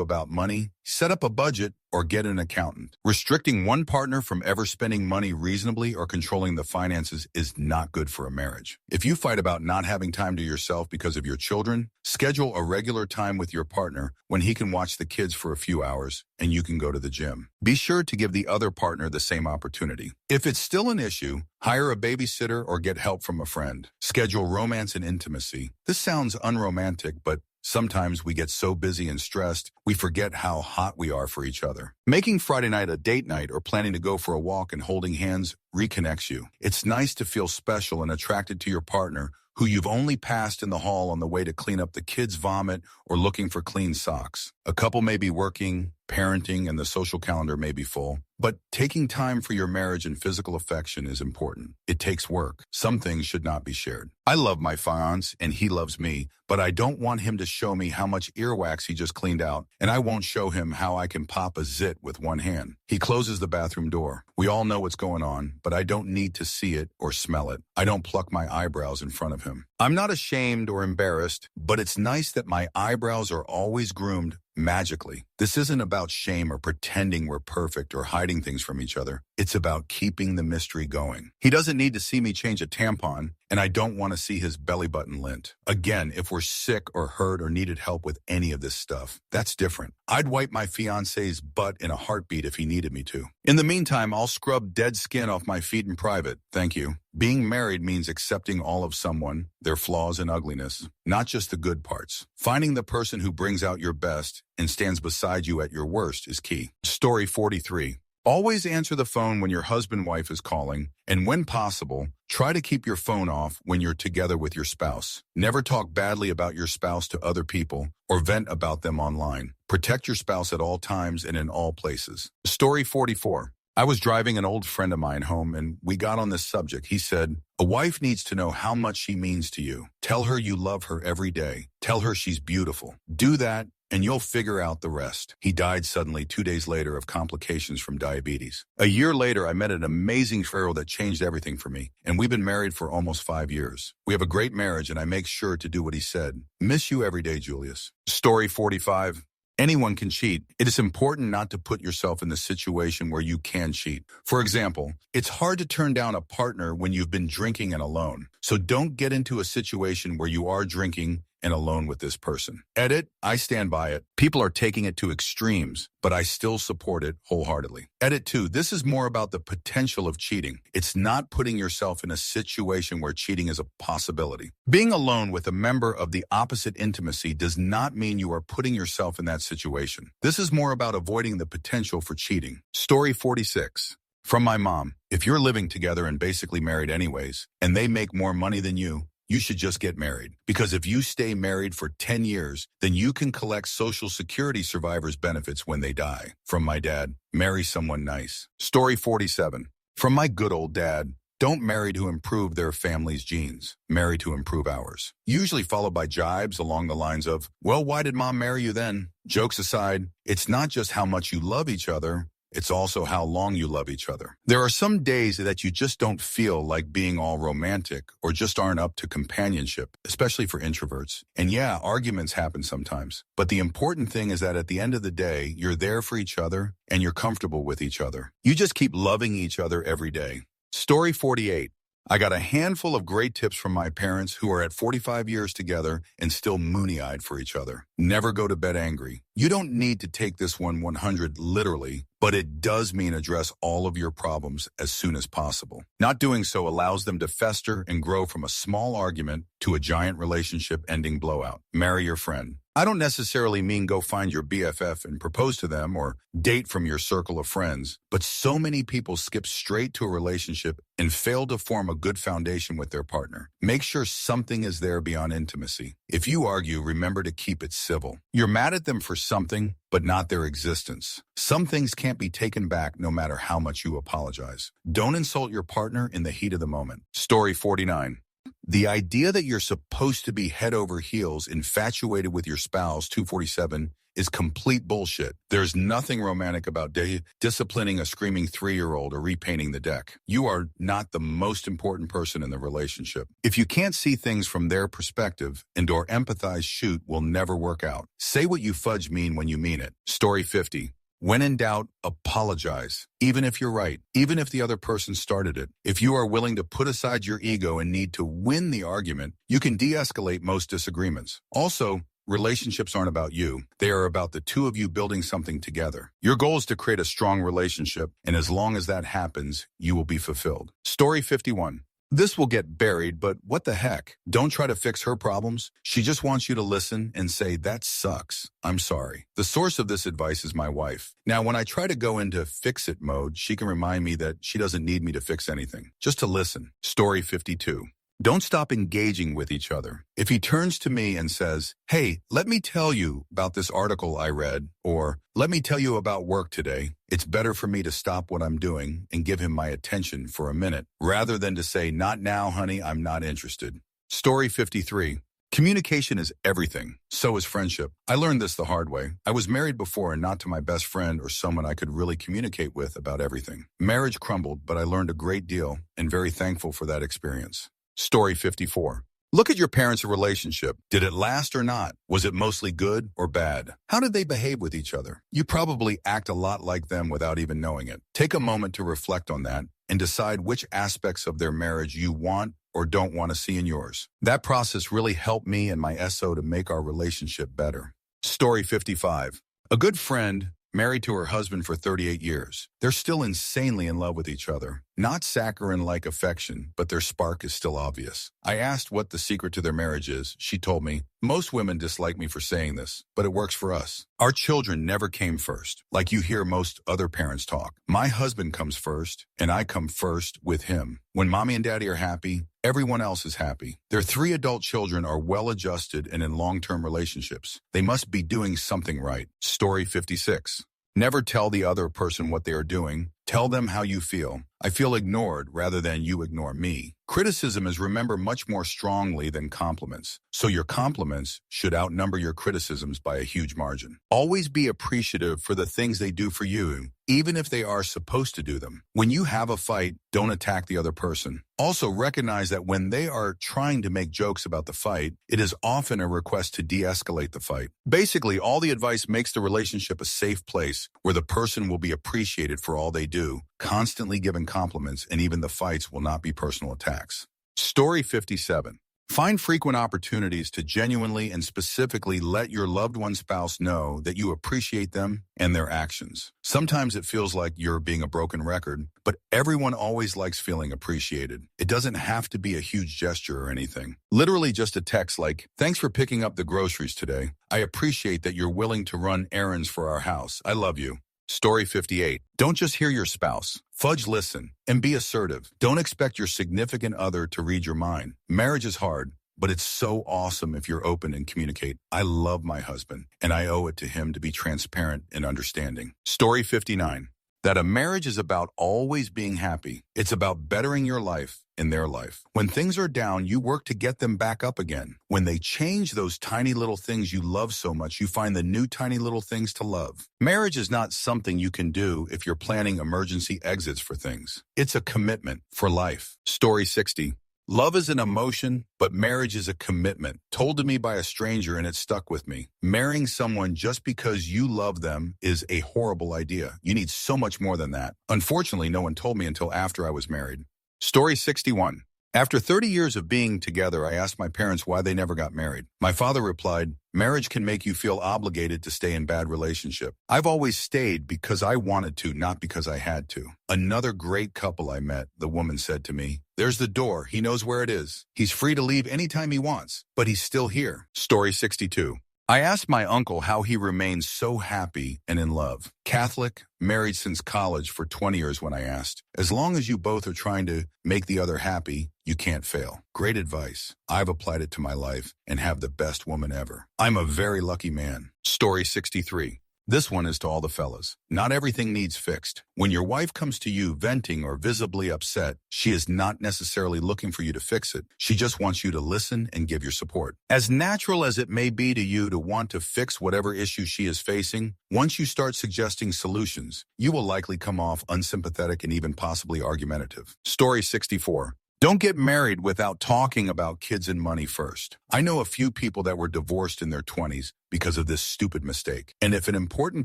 about money, set up a budget or get an accountant. Restricting one partner from ever spending money reasonably or controlling the finances is not good for a marriage. If you fight about not having time to yourself because of your children, schedule a regular time with your partner when he can watch the kids for a few hours and you can go to the gym. Be sure to give the other partner the same opportunity. If it's still an issue, hire a babysitter or get help from a friend. Schedule romance and intimacy. This sounds unromantic, but sometimes we get so busy and stressed, we forget how hot we are for each other. Making Friday night a date night or planning to go for a walk and holding hands reconnects you. It's nice to feel special and attracted to your partner who you've only passed in the hall on the way to clean up the kids' vomit or looking for clean socks. A couple may be working, parenting, and the social calendar may be full, but taking time for your marriage and physical affection is important. It takes work. Some things should not be shared. I love my fiancé and he loves me, but I don't want him to show me how much earwax he just cleaned out, and I won't show him how I can pop a zit with one hand. He closes the bathroom door. We all know what's going on, but I don't need to see it or smell it. I don't pluck my eyebrows in front of him. I'm not ashamed or embarrassed, but it's nice that my eyebrows are always groomed magically. This isn't about shame or pretending we're perfect or hiding things from each other. It's about keeping the mystery going. He doesn't need to see me change a tampon, and I don't want to see his belly button lint. Again, if we're sick or hurt or needed help with any of this stuff, that's different. I'd wipe my fiancé's butt in a heartbeat if he needed me to. In the meantime, I'll scrub dead skin off my feet in private. Thank you. Being married means accepting all of someone, their their flaws and ugliness, not just the good parts. Finding the person who brings out your best and stands beside you at your worst is key. Story 43. Always answer the phone when your husband/wife is calling, and when possible, try to keep your phone off when you're together with your spouse. Never talk badly about your spouse to other people or vent about them online. Protect your spouse at all times and in all places. Story 44. I was driving an old friend of mine home and we got on this subject. He said, "A wife needs to know how much she means to you. Tell her you love her every day. Tell her she's beautiful. Do that and you'll figure out the rest." He died suddenly 2 days later of complications from diabetes. A year later, I met an amazing girl that changed everything for me, and we've been married for almost 5 years. We have a great marriage, and I make sure to do what he said. Miss you every day, Julius. Story 45. Anyone can cheat. It is important not to put yourself in the situation where you can cheat. For example, it's hard to turn down a partner when you've been drinking and alone. So don't get into a situation where you are drinking and alone with this person. Edit, I stand by it. People are taking it to extremes, but I still support it wholeheartedly. Edit 2, this is more about the potential of cheating. It's not putting yourself in a situation where cheating is a possibility. Being alone with a member of the opposite intimacy does not mean you are putting yourself in that situation. This is more about avoiding the potential for cheating. Story 46. From my mom, if you're living together and basically married anyways, and they make more money than you should just get married. Because if you stay married for 10 years, then you can collect Social Security survivors' benefits when they die. From my dad, marry someone nice. Story 47. From my good old dad, don't marry to improve their family's genes. Marry to improve ours. Usually followed by jibes along the lines of, well, why did mom marry you then? Jokes aside, it's not just how much you love each other, it's also how long you love each other. There are some days that you just don't feel like being all romantic or just aren't up to companionship, especially for introverts. And yeah, arguments happen sometimes. But the important thing is that at the end of the day, you're there for each other and you're comfortable with each other. You just keep loving each other every day. Story 48. I got a handful of great tips from my parents who are at 45 years together and still moony-eyed for each other. Never go to bed angry. You don't need to take this 100 literally, but it does mean address all of your problems as soon as possible. Not doing so allows them to fester and grow from a small argument to a giant relationship-ending blowout. Marry your friend. I don't necessarily mean go find your BFF and propose to them or date from your circle of friends, but so many people skip straight to a relationship and fail to form a good foundation with their partner. Make sure something is there beyond intimacy. If you argue, remember to keep it civil. You're mad at them for something, but not their existence. Some things can't be taken back no matter how much you apologize. Don't insult your partner in the heat of the moment. Story 49. The idea that you're supposed to be head over heels infatuated with your spouse, 247, is complete bullshit. There's nothing romantic about disciplining a screaming 3-year-old or repainting the deck. You are not the most important person in the relationship. If you can't see things from their perspective and/or empathize, shoot will never work out. Say what you fudge mean when you mean it. Story 50. When in doubt, apologize. Even if you're right, even if the other person started it. If you are willing to put aside your ego and need to win the argument, you can de-escalate most disagreements. Also, relationships aren't about you. They are about the two of you building something together. Your goal is to create a strong relationship, and as long as that happens, you will be fulfilled. Story 51. This will get buried, but what the heck? Don't try to fix her problems. She just wants you to listen and say, that sucks. I'm sorry. The source of this advice is my wife. Now, when I try to go into fix-it mode, she can remind me that she doesn't need me to fix anything, just to listen. Story 52. Don't stop engaging with each other. If he turns to me and says, hey, let me tell you about this article I read, or let me tell you about work today, it's better for me to stop what I'm doing and give him my attention for a minute, rather than to say, not now, honey, I'm not interested. Story 53. Communication is everything. So is friendship. I learned this the hard way. I was married before and not to my best friend or someone I could really communicate with about everything. Marriage crumbled, but I learned a great deal and very thankful for that experience. Story 54. Look at your parents' relationship. Did it last or not? Was it mostly good or bad? How did they behave with each other? You probably act a lot like them without even knowing it. Take a moment to reflect on that and decide which aspects of their marriage you want or don't want to see in yours. That process really helped me and my SO to make our relationship better. Story 55. A good friend married to her husband for 38 years. They're still insanely in love with each other. Not saccharine-like affection, but their spark is still obvious. I asked what the secret to their marriage is. She told me, most women dislike me for saying this, but it works for us. Our children never came first, like you hear most other parents talk. My husband comes first, and I come first with him. When mommy and daddy are happy, everyone else is happy. Their 3 adult children are well-adjusted and in long-term relationships. They must be doing something right. Story 56. Never tell the other person what they are doing. Tell them how you feel. I feel ignored rather than you ignore me. Criticism is remembered much more strongly than compliments, so your compliments should outnumber your criticisms by a huge margin. Always be appreciative for the things they do for you, even if they are supposed to do them. When you have a fight, don't attack the other person. Also recognize that when they are trying to make jokes about the fight, it is often a request to de-escalate the fight. Basically, all the advice makes the relationship a safe place where the person will be appreciated for all they do, constantly given compliments, and even the fights will not be personal attacks. Story 57. Find frequent opportunities to genuinely and specifically let your loved one's spouse know that you appreciate them and their actions. Sometimes it feels like you're being a broken record, but everyone always likes feeling appreciated. It doesn't have to be a huge gesture or anything. Literally just a text like, "Thanks for picking up the groceries today. I appreciate that you're willing to run errands for our house. I love you." Story 58. Don't just hear your spouse. Fudge listen and be assertive. Don't expect your significant other to read your mind. Marriage is hard, but it's so awesome if you're open and communicate. I love my husband, and I owe it to him to be transparent and understanding. Story 59. That a marriage is about always being happy. It's about bettering your life and their life. When things are down, you work to get them back up again. When they change those tiny little things you love so much, you find the new tiny little things to love. Marriage is not something you can do if you're planning emergency exits for things. It's a commitment for life. Story 60. Love is an emotion, but marriage is a commitment. Told to me by a stranger, and it stuck with me. Marrying someone just because you love them is a horrible idea. You need so much more than that. Unfortunately, no one told me until after I was married. Story 61. After 30 years of being together, I asked my parents why they never got married. My father replied, "Marriage can make you feel obligated to stay in bad relationship. I've always stayed because I wanted to, not because I had to." Another great couple I met, the woman said to me, "There's the door. He knows where it is. He's free to leave anytime he wants, but he's still here." Story 62. I asked my uncle how he remains so happy and in love. Catholic, married since college for 20 years when I asked. As long as you both are trying to make the other happy, you can't fail. Great advice. I've applied it to my life and have the best woman ever. I'm a very lucky man. Story 63. This one is to all the fellas. Not everything needs fixed. When your wife comes to you venting or visibly upset, she is not necessarily looking for you to fix it. She just wants you to listen and give your support. As natural as it may be to you to want to fix whatever issue she is facing, once you start suggesting solutions, you will likely come off unsympathetic and even possibly argumentative. Story 64. Don't get married without talking about kids and money first. I know a few people that were divorced in their 20s because of this stupid mistake. And if an important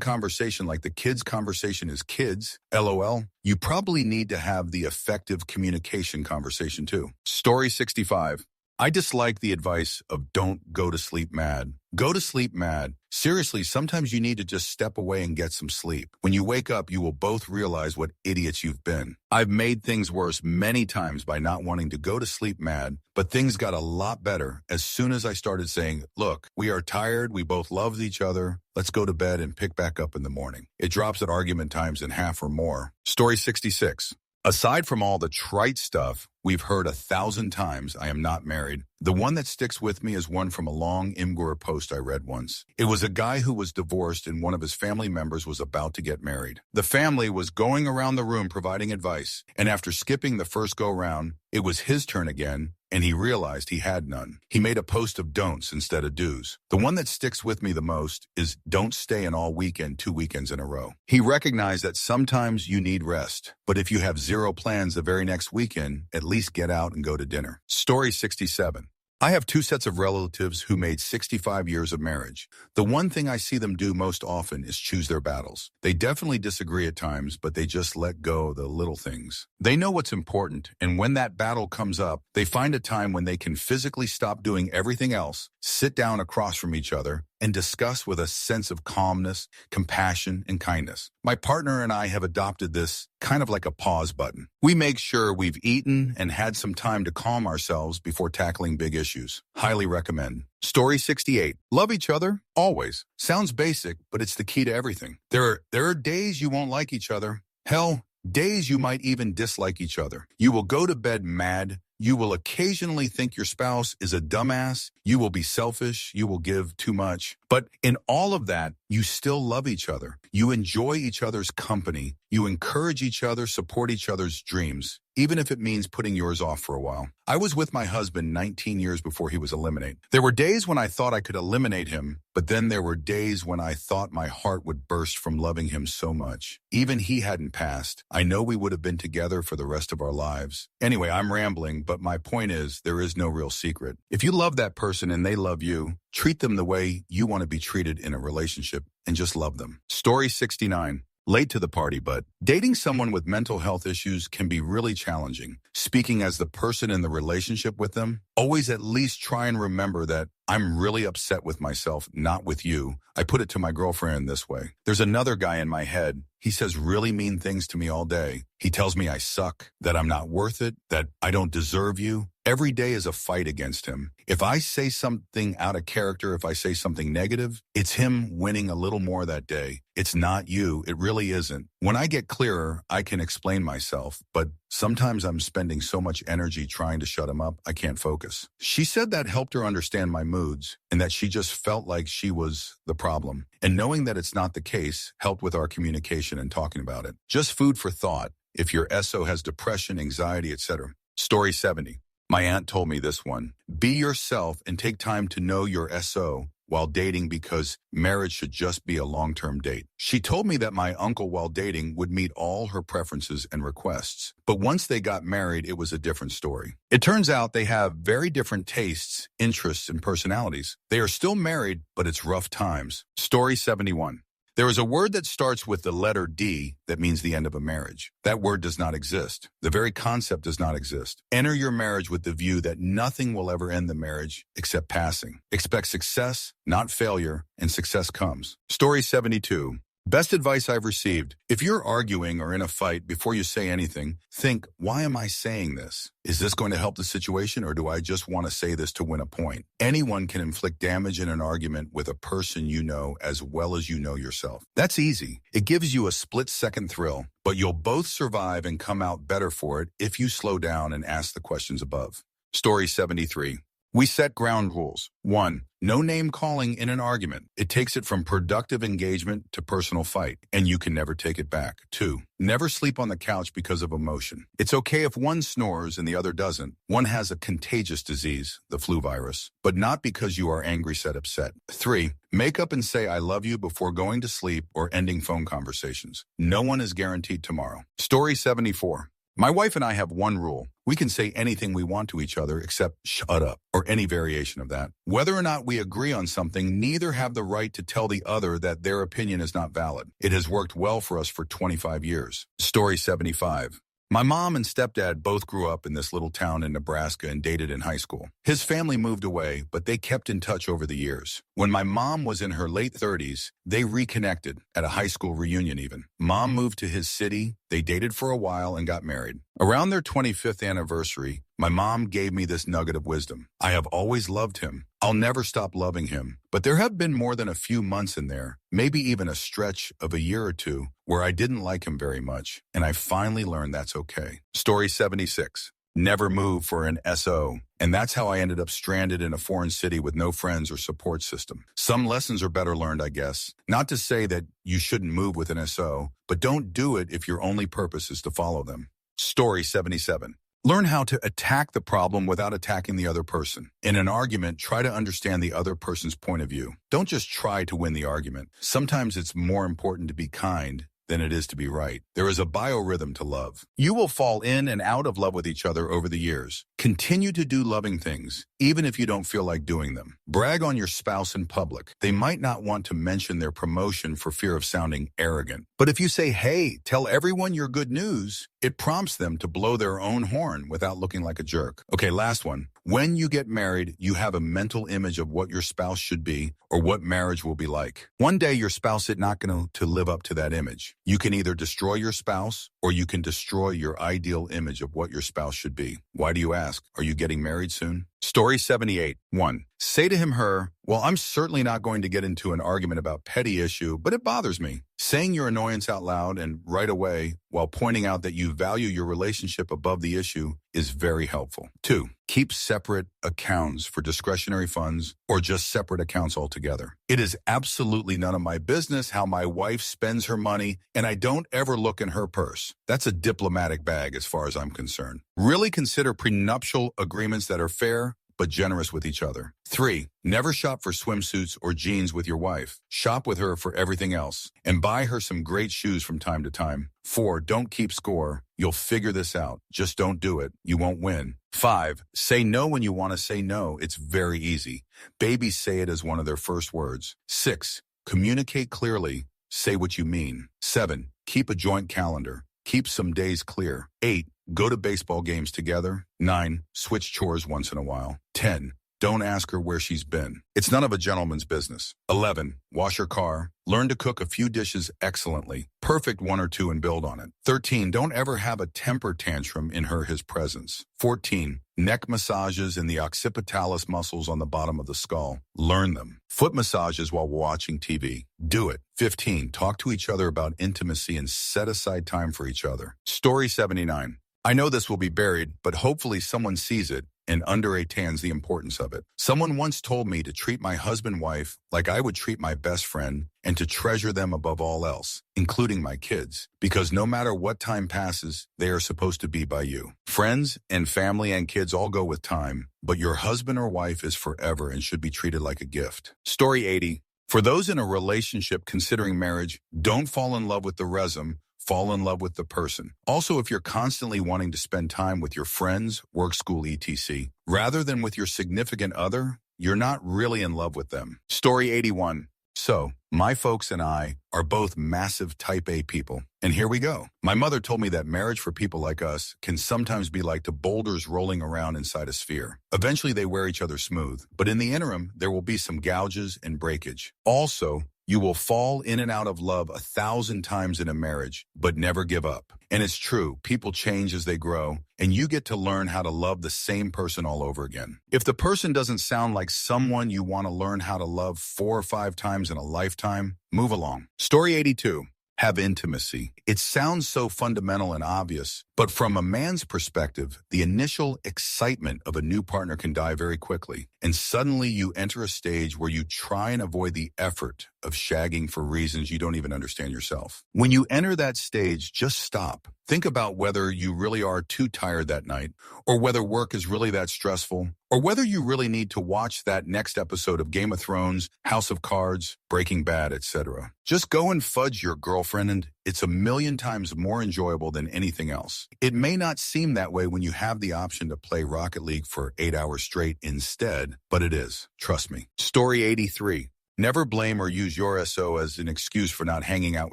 conversation like the kids conversation is kids, LOL, you probably need to have the effective communication conversation too. Story 65. I dislike the advice of don't go to sleep mad. Go to sleep mad. Seriously, sometimes you need to just step away and get some sleep. When you wake up, you will both realize what idiots you've been. I've made things worse many times by not wanting to go to sleep mad, but things got a lot better as soon as I started saying, "Look, we are tired, we both love each other, let's go to bed and pick back up in the morning." It drops at argument times in half or more. Story 66. Aside from all the trite stuff we've heard 1,000 times, I am not married. The one that sticks with me is one from a long Imgur post I read once. It was a guy who was divorced and one of his family members was about to get married. The family was going around the room providing advice, and after skipping the first go-round, it was his turn again, and he realized he had none. He made a post of don'ts instead of do's. The one that sticks with me the most is don't stay an all weekend 2 weekends in a row. He recognized that sometimes you need rest, but if you have zero plans the very next weekend, at least get out and go to dinner. Story 67. I have 2 sets of relatives who made 65 years of marriage. The one thing I see them do most often is choose their battles. They definitely disagree at times, but they just let go of the little things. They know what's important, and when that battle comes up, they find a time when they can physically stop doing everything else, sit down across from each other, and discuss with a sense of calmness, compassion, and kindness. My partner and I have adopted this kind of like a pause button. We make sure we've eaten and had some time to calm ourselves before tackling big issues. Highly recommend. Story 68. Love each other, always. Sounds basic, but it's the key to everything. There are days you won't like each other. Hell, days you might even dislike each other. You will go to bed mad. You will occasionally think your spouse is a dumbass. You will be selfish. You will give too much. But in all of that, you still love each other. You enjoy each other's company. You encourage each other, support each other's dreams, even if it means putting yours off for a while. I was with my husband 19 years before he was eliminated. There were days when I thought I could eliminate him, but then there were days when I thought my heart would burst from loving him so much. Even he hadn't passed. I know we would have been together for the rest of our lives. Anyway, I'm rambling, but my point is there is no real secret. If you love that person and they love you, treat them the way you want to be treated in a relationship and just love them. Story 69. Late to the party, but dating someone with mental health issues can be really challenging. Speaking as the person in the relationship with them, always at least try and remember that I'm really upset with myself, not with you. I put it to my girlfriend this way. There's another guy in my head. He says really mean things to me all day. He tells me I suck, that I'm not worth it, that I don't deserve you. Every day is a fight against him. If I say something out of character, if I say something negative, it's him winning a little more that day. It's not you. It really isn't. When I get clearer, I can explain myself, but sometimes I'm spending so much energy trying to shut him up, I can't focus. She said that helped her understand my moods and that she just felt like she was the problem. And knowing that it's not the case helped with our communication and talking about it. Just food for thought if your SO has depression, anxiety, etc. Story 70. My aunt told me this one. Be yourself and take time to know your SO while dating because marriage should just be a long-term date. She told me that my uncle while dating would meet all her preferences and requests. But once they got married, it was a different story. It turns out they have very different tastes, interests, and personalities. They are still married, but it's rough times. Story 71. There is a word that starts with the letter D that means the end of a marriage. That word does not exist. The very concept does not exist. Enter your marriage with the view that nothing will ever end the marriage except passing. Expect success, not failure, and success comes. Story 72. Best advice I've received. If you're arguing or in a fight, before you say anything, think, why am I saying this? Is this going to help the situation or do I just want to say this to win a point? Anyone can inflict damage in an argument with a person you know as well as you know yourself. That's easy. It gives you a split-second thrill, but you'll both survive and come out better for it if you slow down and ask the questions above. Story 73. We set ground rules. 1. No name calling in an argument. It takes it from productive engagement to personal fight, and you can never take it back. 2. Never sleep on the couch because of emotion. It's okay if one snores and the other doesn't. One has a contagious disease, the flu virus, but not because you are angry, set, upset. 3. Make up and say I love you before going to sleep or ending phone conversations. No one is guaranteed tomorrow. Story 74. My wife and I have one rule. We can say anything we want to each other except shut up or any variation of that. Whether or not we agree on something, neither have the right to tell the other that their opinion is not valid. It has worked well for us for 25 years. Story 75. My mom and stepdad both grew up in this little town in Nebraska and dated in high school. His family moved away, but they kept in touch over the years. When my mom was in her late 30s, they reconnected at a high school reunion even. Mom moved to his city, they dated for a while and got married. Around their 25th anniversary, my mom gave me this nugget of wisdom. I have always loved him. I'll never stop loving him. But there have been more than a few months in there, maybe even a stretch of a year or two, where I didn't like him very much, and I finally learned that's okay. Story 76. Never move for an SO. And that's how I ended up stranded in a foreign city with no friends or support system. Some lessons are better learned, I guess. Not to say that you shouldn't move with an SO, but don't do it if your only purpose is to follow them. Story 77. Learn how to attack the problem without attacking the other person. In an argument, try to understand the other person's point of view. Don't just try to win the argument. Sometimes it's more important to be kind than it is to be right. There is a biorhythm to love. You will fall in and out of love with each other over the years. Continue to do loving things, even if you don't feel like doing them. Brag on your spouse in public. They might not want to mention their promotion for fear of sounding arrogant. But if you say, hey, tell everyone your good news, it prompts them to blow their own horn without looking like a jerk. Okay, last one. When you get married, you have a mental image of what your spouse should be or what marriage will be like. One day, your spouse is not going to live up to that image. You can either destroy your spouse or you can destroy your ideal image of what your spouse should be. Why do you ask? Are you getting married soon? Story 78. 1. Say to him/her, well, I'm certainly not going to get into an argument about petty issue, but it bothers me. Saying your annoyance out loud and right away while pointing out that you value your relationship above the issue is very helpful. 2. Keep separate accounts for discretionary funds or just separate accounts altogether. It is absolutely none of my business how my wife spends her money, and I don't ever look in her purse. That's a diplomatic bag as far as I'm concerned. Really consider prenuptial agreements that are fair but generous with each other. 3. Never shop for swimsuits or jeans with your wife. Shop with her for everything else and buy her some great shoes from time to time. 4. Don't keep score. You'll figure this out. Just don't do it. You won't win. 5. Say no when you want to say no. It's very easy. Babies say it as one of their first words. 6. Communicate clearly. Say what you mean. 7. Keep a joint calendar. Keep some days clear. 8. Go to baseball games together. 9. Switch chores once in a while. 10. Don't ask her where she's been. It's none of a gentleman's business. 11. Wash her car. Learn to cook a few dishes excellently. Perfect 1 or 2 and build on it. 13. Don't ever have a temper tantrum in his presence. 14. Neck massages and the occipitalis muscles on the bottom of the skull. Learn them. Foot massages while watching TV. Do it. 15. Talk to each other about intimacy and set aside time for each other. Story 79. I know this will be buried, but hopefully someone sees it and understands the importance of it. Someone once told me to treat my husband/wife like I would treat my best friend and to treasure them above all else, including my kids, because no matter what time passes, they are supposed to be by you. Friends and family and kids all go with time, but your husband or wife is forever and should be treated like a gift. Story 80. For those in a relationship considering marriage, don't fall in love with the resume. Fall in love with the person. Also, if you're constantly wanting to spend time with your friends, work, school, etc., rather than with your significant other, you're not really in love with them. Story 81. So, my folks and I are both massive type A people. And here we go. My mother told me that marriage for people like us can sometimes be like the boulders rolling around inside a sphere. Eventually, they wear each other smooth. But in the interim, there will be some gouges and breakage. Also, you will fall in and out of love 1,000 times in a marriage, but never give up. And it's true, people change as they grow, and you get to learn how to love the same person all over again. If the person doesn't sound like someone you want to learn how to love 4 or 5 times in a lifetime, move along. Story 82. Have intimacy. It sounds so fundamental and obvious, but from a man's perspective, the initial excitement of a new partner can die very quickly, and suddenly you enter a stage where you try and avoid the effort of shagging for reasons you don't even understand yourself. When you enter that stage, just stop. Think about whether you really are too tired that night, or whether work is really that stressful, or whether you really need to watch that next episode of Game of Thrones, House of Cards, Breaking Bad, etc. Just go and fudge your girlfriend, and it's 1,000,000 times more enjoyable than anything else. It may not seem that way when you have the option to play Rocket League for 8 hours straight instead, but it is. Trust me. Story 83. Never blame or use your SO as an excuse for not hanging out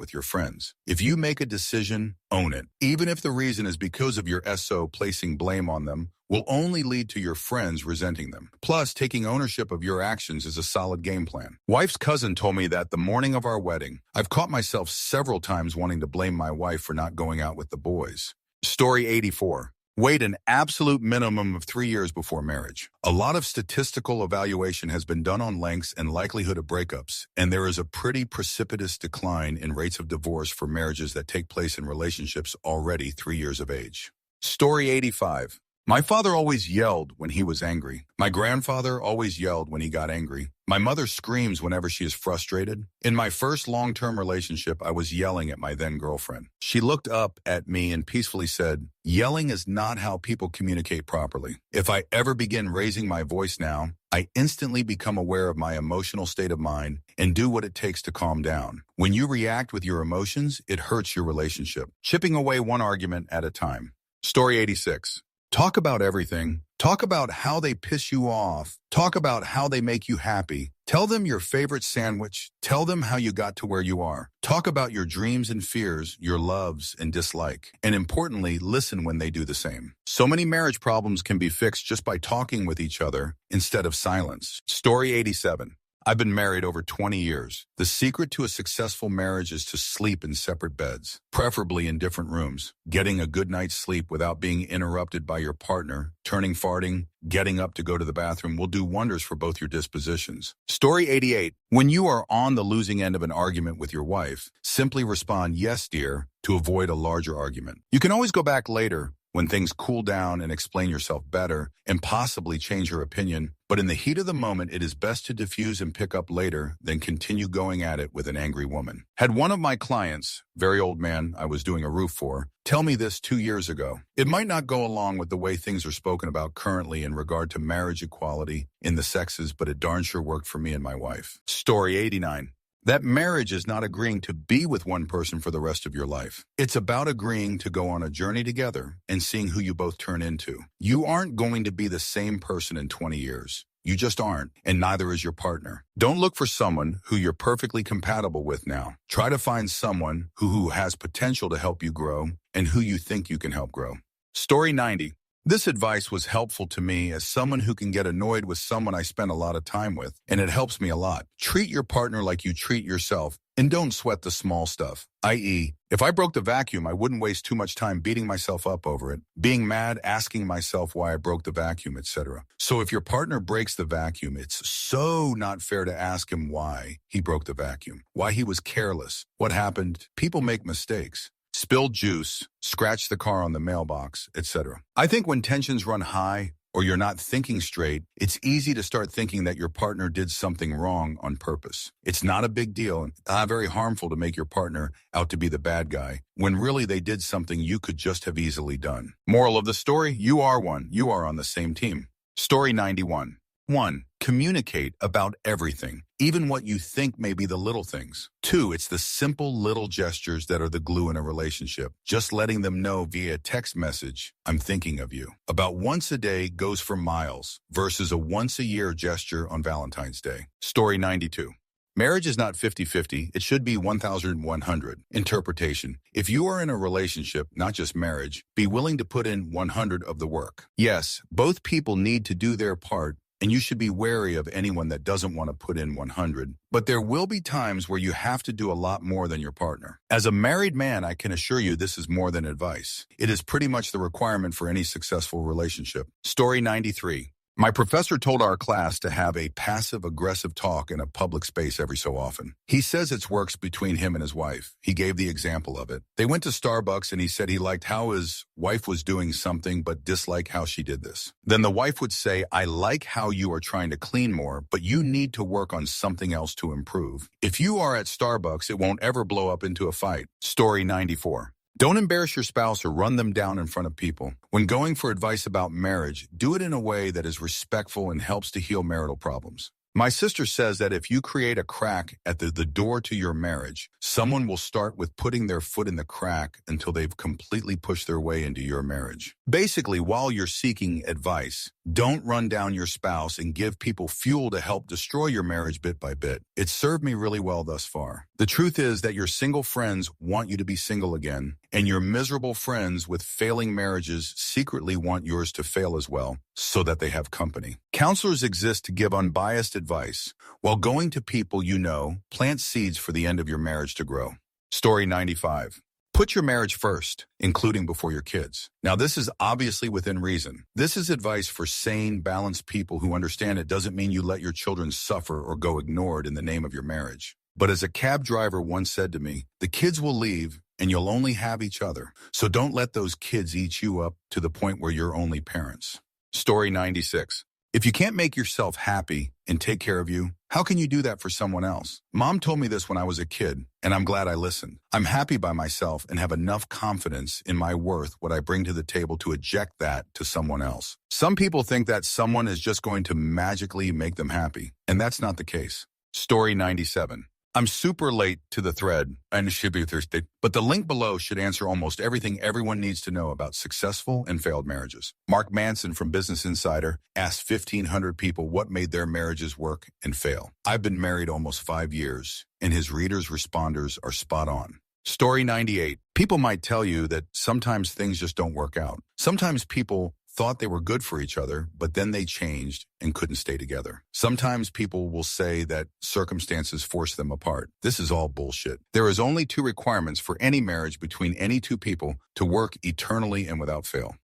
with your friends. If you make a decision, own it. Even if the reason is because of your SO placing blame on them, will only lead to your friends resenting them. Plus, taking ownership of your actions is a solid game plan. Wife's cousin told me that the morning of our wedding, I've caught myself several times wanting to blame my wife for not going out with the boys. Story 84. Wait an absolute minimum of 3 years before marriage. A lot of statistical evaluation has been done on lengths and likelihood of breakups, and there is a pretty precipitous decline in rates of divorce for marriages that take place in relationships already 3 years of age. Story 85. My father always yelled when he was angry. My grandfather always yelled when he got angry. My mother screams whenever she is frustrated. In my first long-term relationship, I was yelling at my then-girlfriend. She looked up at me and peacefully said, "Yelling is not how people communicate properly. If I ever begin raising my voice now, I instantly become aware of my emotional state of mind and do what it takes to calm down. When you react with your emotions, it hurts your relationship." Chipping away one argument at a time. Story 86. Talk about everything. Talk about how they piss you off. Talk about how they make you happy. Tell them your favorite sandwich. Tell them how you got to where you are. Talk about your dreams and fears, your loves and dislike. And importantly, listen when they do the same. So many marriage problems can be fixed just by talking with each other instead of silence. Story 87. I've been married over 20 years. The secret to a successful marriage is to sleep in separate beds, preferably in different rooms. Getting a good night's sleep without being interrupted by your partner, turning, farting, getting up to go to the bathroom will do wonders for both your dispositions. Story 88. When you are on the losing end of an argument with your wife, simply respond, "Yes, dear," to avoid a larger argument. You can always go back later when things cool down and explain yourself better and possibly change your opinion. But in the heat of the moment, it is best to diffuse and pick up later than continue going at it with an angry woman. Had one of my clients, very old man I was doing a roof for, tell me this 2 years ago. It might not go along with the way things are spoken about currently in regard to marriage equality in the sexes, but it darn sure worked for me and my wife. Story 89. That marriage is not agreeing to be with one person for the rest of your life. It's about agreeing to go on a journey together and seeing who you both turn into. You aren't going to be the same person in 20 years. You just aren't, and neither is your partner. Don't look for someone who you're perfectly compatible with now. Try to find someone who has potential to help you grow and who you think you can help grow. Story 90. This advice was helpful to me as someone who can get annoyed with someone I spend a lot of time with, and it helps me a lot. Treat your partner like you treat yourself, and don't sweat the small stuff. I.e., if I broke the vacuum, I wouldn't waste too much time beating myself up over it, being mad, asking myself why I broke the vacuum, etc. So if your partner breaks the vacuum, it's so not fair to ask him why he broke the vacuum, why he was careless, what happened. People make mistakes. Spilled juice, scratch the car on the mailbox, etc. I think when tensions run high or you're not thinking straight, it's easy to start thinking that your partner did something wrong on purpose. It's not a big deal and not very harmful to make your partner out to be the bad guy when really they did something you could just have easily done. Moral of the story, you are one. You are on the same team. Story 91. 1. Communicate about everything, even what you think may be the little things. 2. It's the simple little gestures that are the glue in a relationship. Just letting them know via text message, "I'm thinking of you." About once a day goes for miles versus a once-a-year gesture on Valentine's Day. Story 92. Marriage is not 50-50. It should be 1,100. Interpretation. If you are in a relationship, not just marriage, be willing to put in 100 of the work. Yes, both people need to do their part, and you should be wary of anyone that doesn't want to put in 100. But there will be times where you have to do a lot more than your partner. As a married man, I can assure you this is more than advice. It is pretty much the requirement for any successful relationship. Story 93. My professor told our class to have a passive-aggressive talk in a public space every so often. He says it works between him and his wife. He gave the example of it. They went to Starbucks and he said he liked how his wife was doing something but disliked how she did this. Then the wife would say, "I like how you are trying to clean more, but you need to work on something else to improve." If you are at Starbucks, it won't ever blow up into a fight. Story 94. Don't embarrass your spouse or run them down in front of people. When going for advice about marriage, do it in a way that is respectful and helps to heal marital problems. My sister says that if you create a crack at the door to your marriage, someone will start with putting their foot in the crack until they've completely pushed their way into your marriage. Basically, while you're seeking advice, don't run down your spouse and give people fuel to help destroy your marriage bit by bit. It's served me really well thus far. The truth is that your single friends want you to be single again, and your miserable friends with failing marriages secretly want yours to fail as well, so that they have company. Counselors exist to give unbiased advice, while going to people you know, plant seeds for the end of your marriage to grow. Story 95. Put your marriage first, including before your kids. Now, this is obviously within reason. This is advice for sane, balanced people who understand it doesn't mean you let your children suffer or go ignored in the name of your marriage. But as a cab driver once said to me, the kids will leave and you'll only have each other. So don't let those kids eat you up to the point where you're only parents. Story 96. If you can't make yourself happy and take care of you, how can you do that for someone else? Mom told me this when I was a kid, and I'm glad I listened. I'm happy by myself and have enough confidence in my worth, what I bring to the table, to eject that to someone else. Some people think that someone is just going to magically make them happy, and that's not the case. Story 97. I'm super late to the thread, and it should be Thursday, but the link below should answer almost everything everyone needs to know about successful and failed marriages. Mark Manson from Business Insider asked 1,500 people what made their marriages work and fail. I've been married almost 5 years, and his readers' responders are spot on. Story 98. People might tell you that sometimes things just don't work out. Sometimes people thought they were good for each other, but then they changed and couldn't stay together. Sometimes people will say that circumstances force them apart. This is all bullshit. There is only 2 requirements for any marriage between any 2 people to work eternally and without fail.